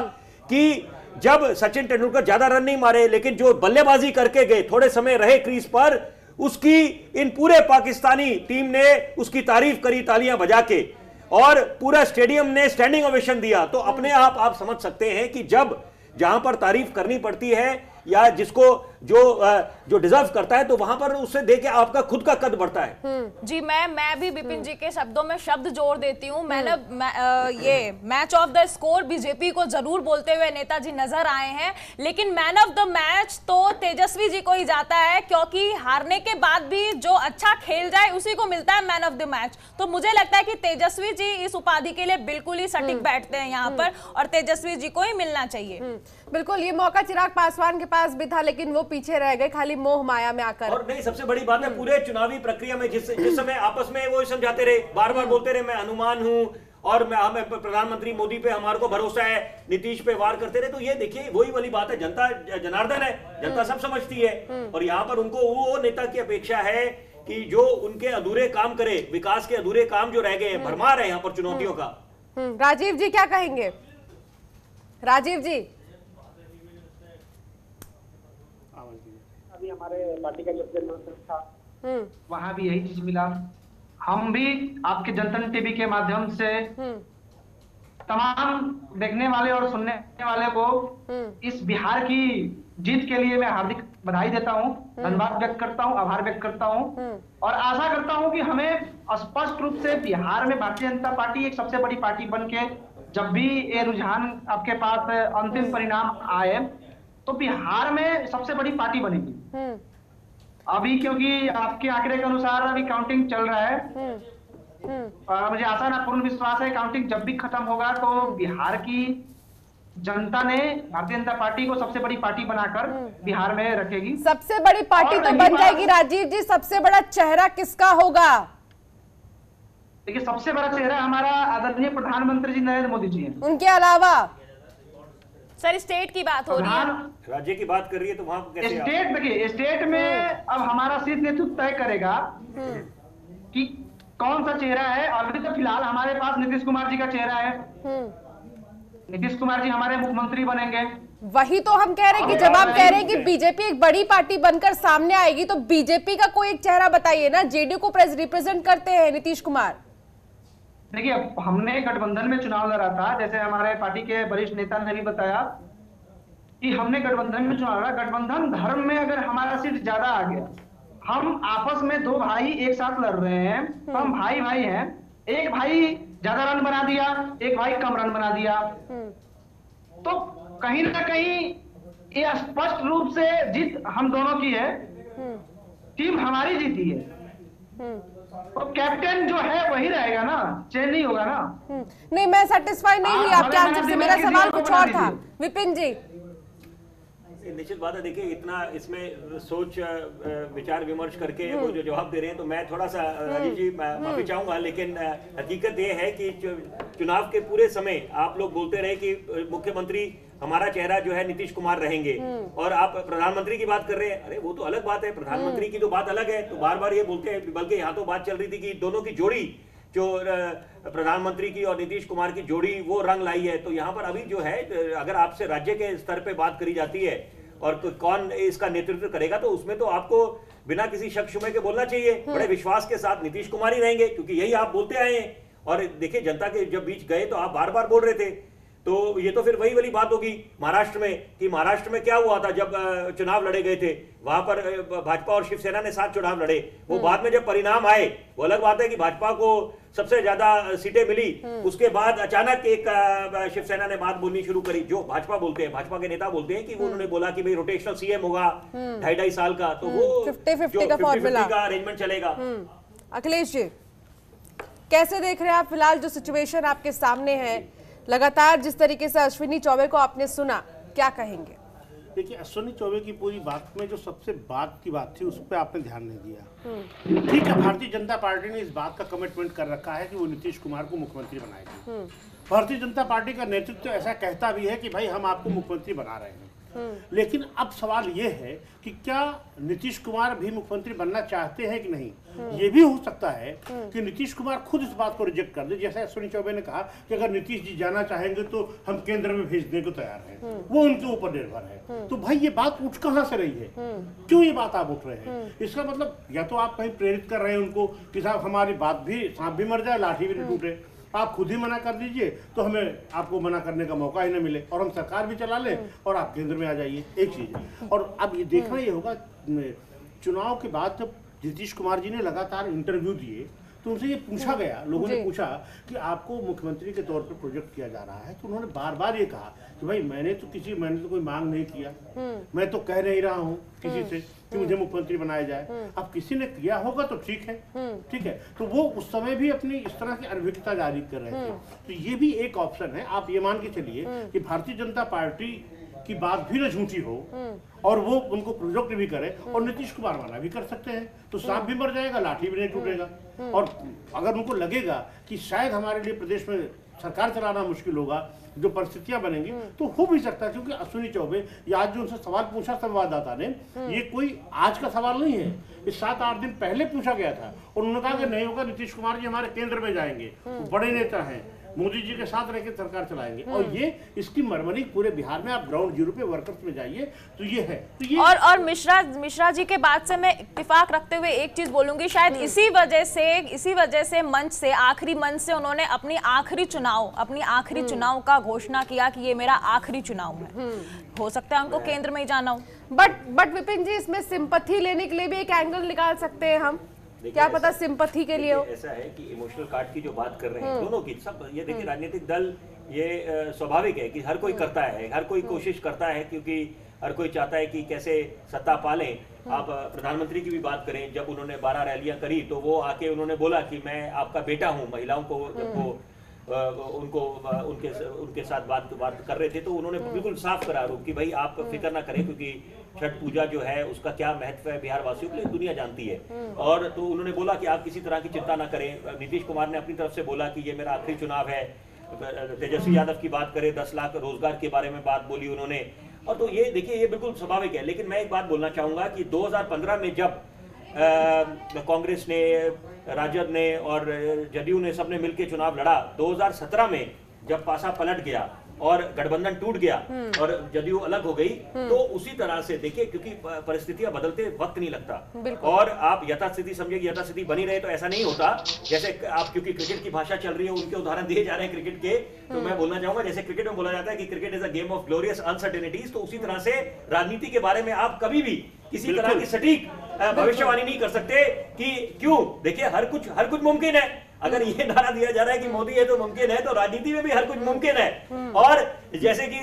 कि जब सचिन तेंदुलकर ज्यादा रन नहीं मारे, लेकिन जो बल्लेबाजी करके गए, थोड़े समय रहे क्रीज पर, उसकी इन पूरे पाकिस्तानी टीम ने उसकी तारीफ करी तालियां बजा के, और पूरा स्टेडियम ने स्टैंडिंग ओवेशन दिया। तो अपने आप समझ सकते हैं कि जब जहां पर तारीफ करनी पड़ती है या जिसको जो डिजर्व करता है, तो वहां पर उससे देख के आपका खुद का कद बढ़ता है। जी, मैं भी विपिन जी के शब्दों में शब्द जोड़ देती हूँ। मैंने ये match of the score BJP को जरूर बोलते हुए नेताजी नजर आए हैं, लेकिन मैन ऑफ द मैच तो तेजस्वी जी को ही जाता है, क्योंकि हारने के बाद भी जो अच्छा खेल जाए उसी को मिलता है मैन ऑफ द मैच। तो मुझे लगता है कि तेजस्वी जी इस उपाधि के लिए बिल्कुल ही सटीक बैठते हैं यहाँ पर, और तेजस्वी जी को ही मिलना चाहिए। बिल्कुल, ये मौका चिराग पासवान के पास भी था, लेकिन वो पीछे रह गए खाली मोह माया में आकर। और नहीं, सबसे बड़ी बात है पूरे चुनावी प्रक्रिया में जिस समय आपस में वो समझाते रहे, बार बार बोलते रहे मैं हनुमान हूं और मैं प्रधानमंत्री मोदी पे हमारे को भरोसा है, नीतीश पे वार करते रहे। तो ये देखिए वही वाली बात है, जनता जनार्दन है, जनता सब समझती है। और यहाँ पर उनको वो नेता की अपेक्षा है कि जो उनके अधूरे काम करे, विकास के अधूरे काम जो रह गए हैं, भरमार है यहाँ पर चुनौतियों का। राजीव जी क्या कहेंगे? राजीव जी, अभी हमारे पार्टी का जो प्रेसिडेंट था वहाँ भी यही चीज मिला। हम भी आपके जनतन टीवी के माध्यम से तमाम देखने वाले और सुनने वाले को इस बिहार की जीत के लिए मैं हार्दिक बधाई देता हूँ, धन्यवाद व्यक्त करता हूँ, आभार व्यक्त करता हूँ, और आशा करता हूँ कि हमें स्पष्ट रूप से बिहार में भारतीय जनता पार्टी एक सबसे बड़ी पार्टी बन के जब भी ये रुझान आपके पास अंतिम परिणाम आए तो बिहार में सबसे बड़ी पार्टी बनेगी। अभी क्योंकि आपके आंकड़े के अनुसार अभी काउंटिंग चल रहा है, मुझे आशा ना पूर्ण विश्वास है काउंटिंग जब भी खत्म होगा तो बिहार की जनता ने भारतीय जनता पार्टी को सबसे बड़ी पार्टी बनाकर बिहार में रखेगी। सबसे बड़ी पार्टी तो बन जाएगी राजीव जी, सबसे बड़ा चेहरा किसका होगा? देखिए, सबसे बड़ा चेहरा हमारा आदरणीय प्रधानमंत्री जी नरेंद्र मोदी जी हैं। उनके अलावा सर स्टेट की बात हो रही है, राज्य की बात कर रही है, तो वहाँ कैसे स्टेट देखिए, स्टेट में अब हमारा शीर्ष नेतृत्व तय करेगा कि कौन सा चेहरा है। अभी तो फिलहाल हमारे पास नीतीश कुमार जी का चेहरा है, नीतीश कुमार जी हमारे मुख्यमंत्री बनेंगे। वही तो हम कह रहे हैं कि जब आप कह रहे हैं कि बीजेपी एक बड़ी पार्टी बनकर सामने आएगी, तो बीजेपी का कोई एक चेहरा बताइए ना। जेडीयू को रिप्रेजेंट करते हैं नीतीश कुमार। देखिए, हमने गठबंधन में चुनाव लड़ा था, जैसे हमारे पार्टी के वरिष्ठ नेता ने भी बताया कि हमने गठबंधन में चुनाव लड़ा। गठबंधन धर्म में अगर हमारा सीट ज्यादा आ गया, हम आपस में दो भाई एक साथ लड़ रहे हैं, तो हम भाई भाई हैं, एक भाई ज्यादा रन बना दिया, एक भाई कम रन बना दिया, तो कहीं ना कहीं ये स्पष्ट रूप से जीत हम दोनों की है, टीम हमारी जीती है, तो कैप्टन जो है वही रहेगा ना, चेंज नहीं होगा ना। नहीं, मैं सेटिस्फाई नहीं हुई आपके आंसर से, मेरा सवाल कुछ और था। विपिन जी, निश्चित बात है, देखिए इतना इसमें सोच विचार विमर्श करके वो जो जवाब दे रहे हैं, तो मैं थोड़ा सा राजीव जी माफी चाहूंगा, लेकिन हकीकत ये है कि चुनाव के पूरे समय आप लोग बोलते रहे कि मुख्यमंत्री हमारा चेहरा जो है नीतीश कुमार रहेंगे, और आप प्रधानमंत्री की बात कर रहे हैं। अरे वो तो अलग बात है, प्रधानमंत्री की तो बात अलग है, तो बार बार ये बोलते हैं। बल्कि यहाँ तो बात चल रही थी कि दोनों की जोड़ी, जो प्रधानमंत्री की और नीतीश कुमार की जोड़ी, वो रंग लाई है। तो यहाँ पर अभी जो है, अगर आपसे राज्य के स्तर पे बात करी जाती है और कौन इसका नेतृत्व करेगा, तो उसमें तो आपको बिना किसी शक शुबे के बोलना चाहिए, बड़े विश्वास के साथ नीतीश कुमार ही रहेंगे, क्योंकि यही आप बोलते आए हैं। और देखिए, जनता के जब बीच गए तो आप बार बार बोल रहे थे, तो ये तो फिर वही वाली बात होगी महाराष्ट्र में, कि महाराष्ट्र में क्या हुआ था जब चुनाव लड़े गए थे, वहां पर भाजपा और शिवसेना ने साथ चुनाव लड़े। वो बाद में जब परिणाम आए, वो अलग बात है कि भाजपा को सबसे ज्यादा सीटें मिली, उसके बाद अचानक एक शिवसेना ने बात बोलनी शुरू करी, जो भाजपा बोलते हैं, भाजपा के नेता बोलते हैं कि वो उन्होंने बोला कि भाई रोटेशनल सीएम होगा 2.5 साल का, तो वो 50-50 का फॉर्मूला का अरेंजमेंट चलेगा। अखिलेश जी, कैसे देख रहे हैं आप फिलहाल जो सिचुएशन आपके सामने है? लगातार जिस तरीके से अश्विनी चौबे को आपने सुना, क्या कहेंगे? देखिए, अश्विनी चौबे की पूरी बात में जो सबसे बात की बात थी, उस पर आपने ध्यान नहीं दिया। ठीक है, भारतीय जनता पार्टी ने इस बात का कमिटमेंट कर रखा है कि वो नीतीश कुमार को मुख्यमंत्री बनाएगी। भारतीय जनता पार्टी का नेतृत्व ऐसा कहता भी है कि भाई हम आपको मुख्यमंत्री बना रहे हैं, लेकिन अब सवाल ये है कि क्या नीतीश कुमार भी मुख्यमंत्री बनना चाहते हैं कि नहीं। ये भी हो सकता है कि नीतीश कुमार खुद इस बात को रिजेक्ट कर दे, जैसे अश्विनी चौबे ने कहा कि अगर नीतीश जी जाना चाहेंगे तो हम केंद्र में भेजने को तैयार हैं, वो उनके ऊपर निर्भर है। तो भाई ये बात उठ कहां से रही है, क्यों ये बात आप उठ रहे हैं? इसका मतलब या तो आप कहीं प्रेरित कर रहे हैं उनको कि साहब हमारी बात भी, सांप भी मर जाए लाठी भी नहीं टूटे, आप खुद ही मना कर दीजिए तो हमें आपको मना करने का मौका ही न मिले, और हम सरकार भी चला लें और आप केंद्र में आ जाइए। एक चीज है। और अब ये देखना ये होगा, चुनाव के बाद जब नीतीश कुमार जी ने लगातार इंटरव्यू दिए, तो उनसे ये पूछा गया, लोगों ने पूछा कि आपको मुख्यमंत्री के तौर पर प्रोजेक्ट किया जा रहा है, तो उन्होंने बार बार ये कहा कि भाई मैंने तो कोई मांग नहीं किया, मैं तो कह नहीं रहा हूँ किसी से कि मुझे मुख्यमंत्री बनाया जाए। अब किसी ने किया होगा तो ठीक है, ठीक है। तो वो उस समय भी अपनी इस तरह की अनभिज्ञता जारी कर रहे थे। तो ये भी एक ऑप्शन है। आप ये मान के चलिए कि भारतीय जनता पार्टी की बात भी न झूठी हो और वो उनको प्रोजेक्ट भी करे, और नीतीश कुमार वाला भी कर सकते हैं, तो सांप भी मर जाएगा, लाठी भी नहीं टूटेगा। और अगर उनको लगेगा कि शायद हमारे लिए प्रदेश में सरकार चलाना मुश्किल होगा, जो परिस्थितियां बनेंगी, तो हो भी सकता है। क्योंकि अश्विनी चौबे, ये आज जो उनसे सवाल पूछा संवाददाता ने, ये कोई आज का सवाल नहीं है, ये 7-8 दिन पहले पूछा गया था, और उन्होंने कहा कि नहीं होगा, नीतीश कुमार जी हमारे केंद्र में जाएंगे, बड़े नेता हैं, मोदी जी के साथ रहकर सरकार चलाएंगे। और ये इसकी मरमरी पूरे बिहार में, आप ग्राउंड जीरो पे वर्कर्स में जाइए तो ये है। तो ये और मिश्रा जी के बात से मैं इत्तेफाक रखते हुए एक चीज बोलूंगी, शायद इसी वजह से मंच से, आखिरी मंच से उन्होंने अपनी आखिरी चुनाव का घोषणा किया कि ये मेरा आखिरी चुनाव है। हो सकता है उनको केंद्र में ही जाना हो। बट विपिन जी, इसमें सिंपैथी लेने के लिए भी एक एंगल निकाल सकते हैं हम, क्या पता सिंपैथी के लिए हो। ऐसा है कि इमोशनल कार्ड की जो बात कर रहे हैं दोनों की, सब ये देखिए, राजनीतिक दल ये स्वाभाविक है कि हर कोई करता है, हर कोई कोशिश करता है, क्योंकि हर कोई चाहता है कि कैसे सत्ता पालें। आप प्रधानमंत्री की भी बात करें, जब उन्होंने 12 रैलियां करी तो वो आके उन्होंने बोला कि मैं आपका बेटा हूं। महिलाओं को जब वो उनके साथ बात कर रहे थे, तो उन्होंने बिल्कुल साफ करा रूप कि भाई आप फिक्र ना करें, क्योंकि छठ पूजा जो है उसका क्या महत्व है बिहार वासियों के लिए दुनिया जानती है। और तो उन्होंने बोला कि आप किसी तरह की चिंता ना करें। नीतीश कुमार ने अपनी तरफ से बोला कि ये मेरा आखिरी चुनाव है, तेजस्वी यादव की बात करें, 10 लाख रोजगार के बारे में बात बोली उन्होंने। और तो ये देखिए ये बिल्कुल स्वाभाविक है। लेकिन मैं एक बात बोलना चाहूंगा कि 2015 में जब कांग्रेस ने, राजद ने और जदयू ने सबने मिलकर चुनाव लड़ा, 2017 में जब पासा पलट गया और गठबंधन टूट गया और जदयू अलग हो गई, तो उसी तरह से देखिए, क्योंकि परिस्थितियां बदलते वक्त नहीं लगता और आप यथास्थिति समझिए कि यथास्थिति बनी रहे तो ऐसा नहीं होता। जैसे आप, क्योंकि क्रिकेट की भाषा चल रही है, उनके उदाहरण दिए जा रहे हैं क्रिकेट के, तो मैं बोलना चाहूंगा जैसे क्रिकेट में बोला जाता है कि cricket is a game of glorious uncertainties, तो उसी तरह से राजनीति के बारे में आप कभी भी किसी तरह की सटीक भविष्यवाणी नहीं कर सकते कि क्यों। देखिए हर कुछ मुमकिन है। अगर ये नारा दिया जा रहा है कि मोदी है तो मुमकिन है, तो राजनीति में भी हर कुछ मुमकिन है। और जैसे कि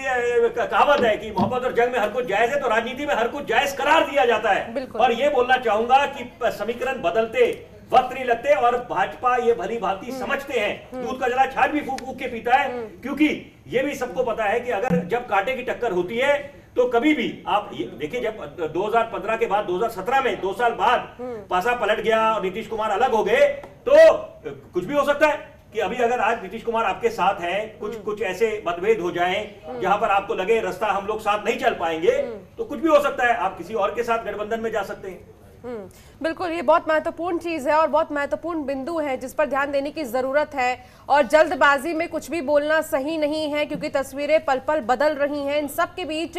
कहावत है कि मोहब्बत और जंग में हर कुछ जायज है, तो राजनीति में हर कुछ जायज करार दिया जाता है। और ये बोलना चाहूंगा कि समीकरण बदलते वक्त नहीं लगते और भाजपा ये भली भांति समझते हैं, दूध का जला छाछ भी फूक फूक के पीता है, क्योंकि ये भी सबको पता है कि अगर जब कांटे की टक्कर होती है तो कभी भी आप देखिए, जब 2015 के बाद 2017 में 2 साल बाद पासा पलट गया और नीतीश कुमार अलग हो गए, तो कुछ भी हो सकता है कि अभी अगर आज नीतीश कुमार आपके साथ हैं, कुछ ऐसे मतभेद हो जाएं जहां पर आपको लगे रास्ता हम लोग साथ नहीं चल पाएंगे, तो कुछ भी हो सकता है, आप किसी और के साथ गठबंधन में जा सकते हैं। बिल्कुल, ये बहुत महत्वपूर्ण चीज है और बहुत महत्वपूर्ण बिंदु है जिस पर ध्यान देने की जरूरत है। और जल्दबाजी में कुछ भी बोलना सही नहीं है, क्योंकि तस्वीरें पल पल बदल रही हैं। इन सब के बीच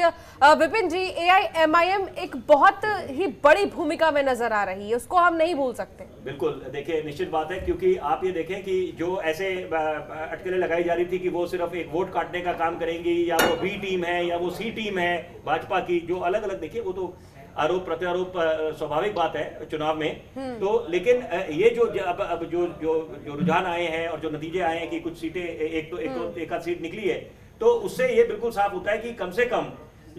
विपिन जी, AIMIM एक बहुत ही बड़ी भूमिका में नजर आ रही है, उसको हम नहीं भूल सकते। बिल्कुल, देखिए निश्चित बात है, क्योंकि आप ये देखें कि जो ऐसे अटकलें लगाई जा रही थी कि वो सिर्फ एक वोट काटने का काम करेंगी, या वो B टीम है या वो C टीम है भाजपा की, जो अलग अलग, देखिए वो तो आरोप प्रत्यारोप स्वाभाविक बात है चुनाव में। तो लेकिन ये जो अब जो रुझान आए हैं और जो नतीजे आए हैं कि कुछ सीटें एक आध सीट निकली है, तो उससे ये बिल्कुल साफ होता है कि कम से कम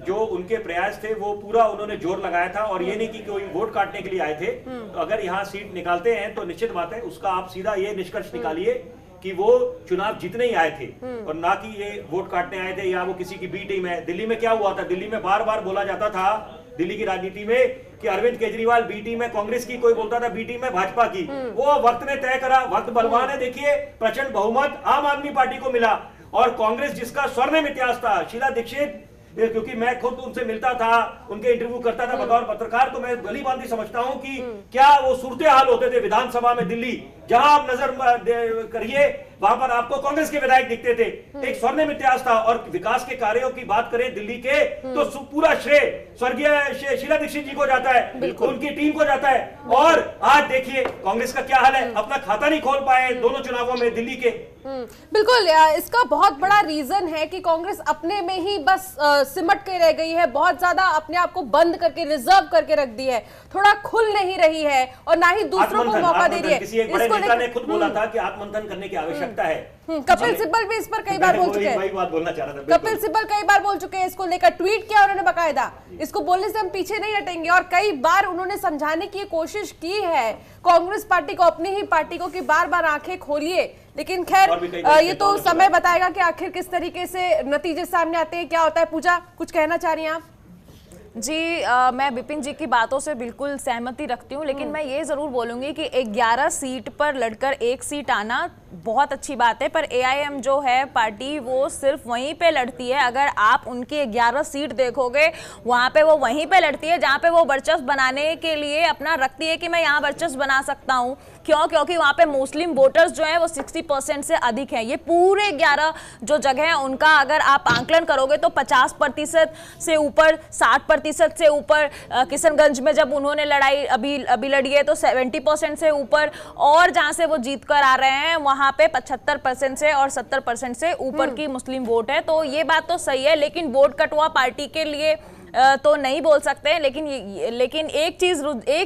जो उनके प्रयास थे वो पूरा उन्होंने जोर लगाया था, और ये नहीं कि कोई वोट काटने के लिए आए थे। तो अगर यहाँ सीट निकालते हैं तो निश्चित बात है उसका आप सीधा ये निष्कर्ष निकालिए कि वो चुनाव जीतने ही आए थे और ना कि ये वोट काटने आए थे या वो किसी की B टीम है। दिल्ली में क्या हुआ था, दिल्ली में बार बार बोला जाता था दिल्ली की राजनीति में कि अरविंद केजरीवाल B टीम है कांग्रेस की, कोई बोलता था B टीम है भाजपा की। वो वक्त ने तय करा, वक्त बलवान है। देखिए प्रचंड बहुमत आम आदमी पार्टी को मिला, और कांग्रेस जिसका स्वर्णिम इतिहास था, शीला दीक्षित, क्योंकि मैं खुद उनसे मिलता था, उनके इंटरव्यू करता था बतौर पत्रकार, तो मैं भली भांति समझता हूं कि क्या वो सूरत हाल होते थे विधानसभा में दिल्ली, जहां आप नजर करिए वहां पर आपको कांग्रेस के विधायक दिखते थे। एक स्वर्णिम इतिहास था। और विकास के कार्यों की बात करें दिल्ली के, तो पूरा श्रेय स्वर्गीय शीला दीक्षित जी को जाता है, उनकी टीम को जाता है। और आज देखिए कांग्रेस का क्या हाल है, अपना खाता नहीं खोल पाए दोनों चुनावों में दिल्ली के। बिल्कुल, इसका बहुत बड़ा रीजन है कि कांग्रेस अपने में ही बस सिमट के रह गई है, बहुत ज्यादा अपने आप को बंद करके रिजर्व करके रख दी है, थोड़ा खुल नहीं रही है और ना ही दूसरों को मौका दे रही है। किसी एक बड़े नेता ने खुद बोला था कि आत्ममंथन करने की आवश्यकता है। कपिल सिब्बल भी इस पर कई बार बोल चुके हैं। वही बात बोलना चाह रहा था। कपिल सिब्बल कई बार बोल चुके हैं, इसको लेकर ट्वीट किया उन्होंने बकायदा, इसको बोलने से हम पीछे नहीं हटेंगे। और कई बार उन्होंने समझाने की कोशिश की है कांग्रेस पार्टी को, अपनी ही पार्टी को, कि बार बार आंखें खोलिए। लेकिन खैर ये तो समय बताएगा कि आखिर किस तरीके से नतीजे सामने आते हैं, क्या होता है। पूजा, कुछ कहना चाह रही हैं आप? जी मैं विपिन जी की बातों से बिल्कुल सहमति रखती हूँ, लेकिन मैं ये ज़रूर बोलूँगी कि 11 सीट पर लड़कर 1 सीट आना बहुत अच्छी बात है, पर AIM जो है पार्टी वो सिर्फ वहीं पे लड़ती है। अगर आप उनकी 11 सीट देखोगे वहाँ पे वो वहीं पे लड़ती है जहाँ पे वो वर्चस्व बनाने के लिए अपना रखती है कि मैं यहाँ वर्चस्व बना सकता हूँ। क्यों? क्योंकि वहाँ पे मुस्लिम वोटर्स जो हैं वो 60% से अधिक हैं। ये पूरे 11 जो जगह हैं उनका अगर आप आंकलन करोगे तो 50% से ऊपर, 60% से ऊपर। किशनगंज में जब उन्होंने लड़ाई अभी लड़ी है तो 70% से ऊपर, और जहाँ से वो जीत कर आ रहे हैं वहाँ पे 75% से और 70% से ऊपर की मुस्लिम वोट है। तो ये बात तो सही है, लेकिन वोट कटवा पार्टी के लिए तो नहीं बोल सकते हैं। लेकिन एक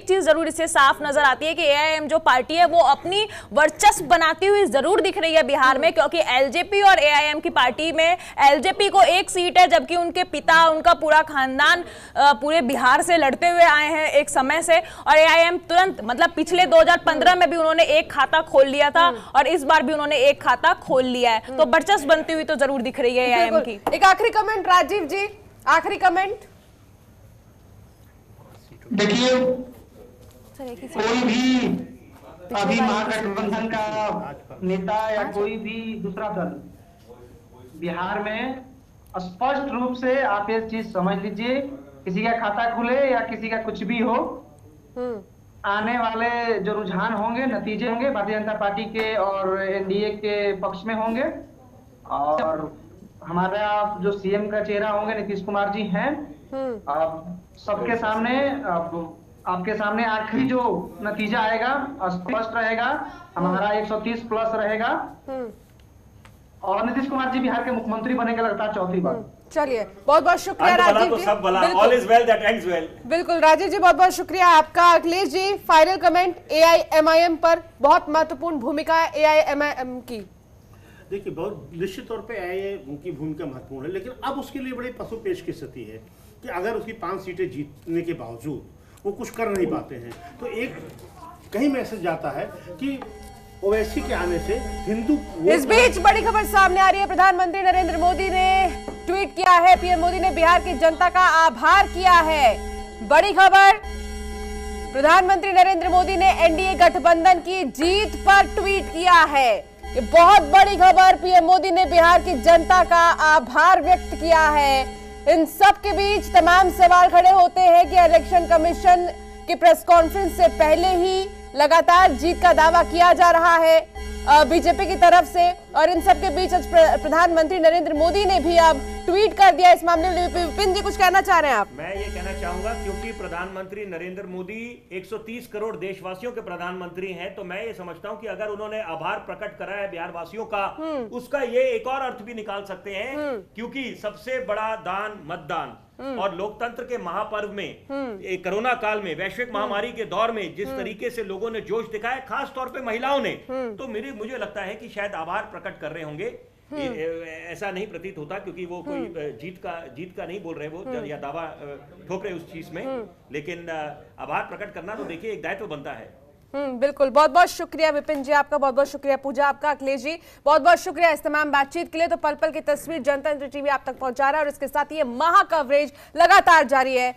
चीज जरूर इससे साफ नजर आती है कि AIM जो पार्टी है वो अपनी वर्चस्व बनाती हुई जरूर दिख रही है बिहार में, क्योंकि LJP और AIM की पार्टी में LJP को 1 सीट है, जबकि उनके पिता, उनका पूरा खानदान पूरे बिहार से लड़ते हुए आए हैं एक समय से। और AIM तुरंत, मतलब पिछले 2015 में भी उन्होंने एक खाता खोल लिया था और इस बार भी उन्होंने एक खाता खोल लिया है, तो वर्चस्व बनती हुई तो जरूर दिख रही है AIM की। एक आखिरी कमेंट राजीव जी, आखिरी कमेंट। देखिए कोई भी अभी महागठबंधन का नेता या कोई भी दूसरा दल बिहार में स्पष्ट रूप से आप ये चीज समझ लीजिए, किसी का खाता खुले या किसी का कुछ भी हो, आने वाले जो रुझान होंगे, नतीजे होंगे भारतीय जनता पार्टी के और एनडीए के पक्ष में होंगे। और हमारा जो सीएम का चेहरा होंगे नीतीश कुमार जी हैं, सबके सामने आपके सामने आखिरी जो नतीजा आएगा स्पष्ट रहेगा, हमारा 130 प्लस रहेगा और नीतीश कुमार जी बिहार के मुख्यमंत्री बनेंगे लगातार चौथी बार। चलिए, बहुत बहुत शुक्रिया राजीव जी। बिल्कुल राजीव जी, बहुत बहुत शुक्रिया आपका। Akhilesh ji, final comment AIMIM पर, बहुत महत्वपूर्ण भूमिका है AIMIM की। देखिए, बहुत निश्चित तौर पे AIMIM की भूमिका महत्वपूर्ण है, लेकिन अब उसके लिए बड़ी पसोपेश की स्थिति है कि अगर उसकी 5 सीटें जीतने के बावजूद वो कुछ कर नहीं पाते हैं, तो एक कहीं मैसेज जाता है कि ओवैसी के आने से हिंदू। इस बीच बड़ी खबर सामने आ रही है। प्रधानमंत्री नरेंद्र मोदी ने ट्वीट किया है, पीएम मोदी ने बिहार की जनता का आभार किया है। बड़ी खबर, प्रधानमंत्री नरेंद्र मोदी ने एनडीए गठबंधन की जीत पर ट्वीट किया है। ये बहुत बड़ी खबर, पीएम मोदी ने बिहार की जनता का आभार व्यक्त किया है। इन सब के बीच तमाम सवाल खड़े होते हैं कि इलेक्शन कमीशन की प्रेस कॉन्फ्रेंस से पहले ही लगातार जीत का दावा किया जा रहा है बीजेपी की तरफ से, और इन सब के बीच आज प्रधानमंत्री नरेंद्र मोदी ने भी अब ट्वीट कर दिया इस मामले में। विपिन जी, कुछ कहना चाह रहे हैं आप? मैं ये कहना चाहूंगा, क्योंकि प्रधानमंत्री नरेंद्र मोदी 130 करोड़ देशवासियों के प्रधानमंत्री हैं, तो मैं ये समझता हूं कि अगर उन्होंने आभार प्रकट करा है बिहार वासियों का, उसका ये एक और अर्थ भी निकाल सकते हैं, क्योंकि सबसे बड़ा दान मतदान और लोकतंत्र के महापर्व में, कोरोना काल में, वैश्विक महामारी के दौर में जिस तरीके से लोगों ने जोश दिखाया, खास तौर पे महिलाओं ने, तो मुझे लगता है कि शायद आभार प्रकट कर रहे होंगे। ऐसा नहीं प्रतीत होता, क्योंकि वो कोई जीत का नहीं बोल रहे वो, या दावा ठोक रहे उस चीज में, लेकिन आभार प्रकट करना तो देखिए एक दायित्व बनता है। बिल्कुल, बहुत बहुत शुक्रिया विपिन जी आपका, बहुत बहुत शुक्रिया पूजा आपका, अखिलेश जी बहुत बहुत शुक्रिया इस तमाम बातचीत के लिए। तो पल पल की तस्वीर जनता टीवी आप तक पहुंचा रहा है और इसके साथ ये महा कवरेज लगातार जारी है।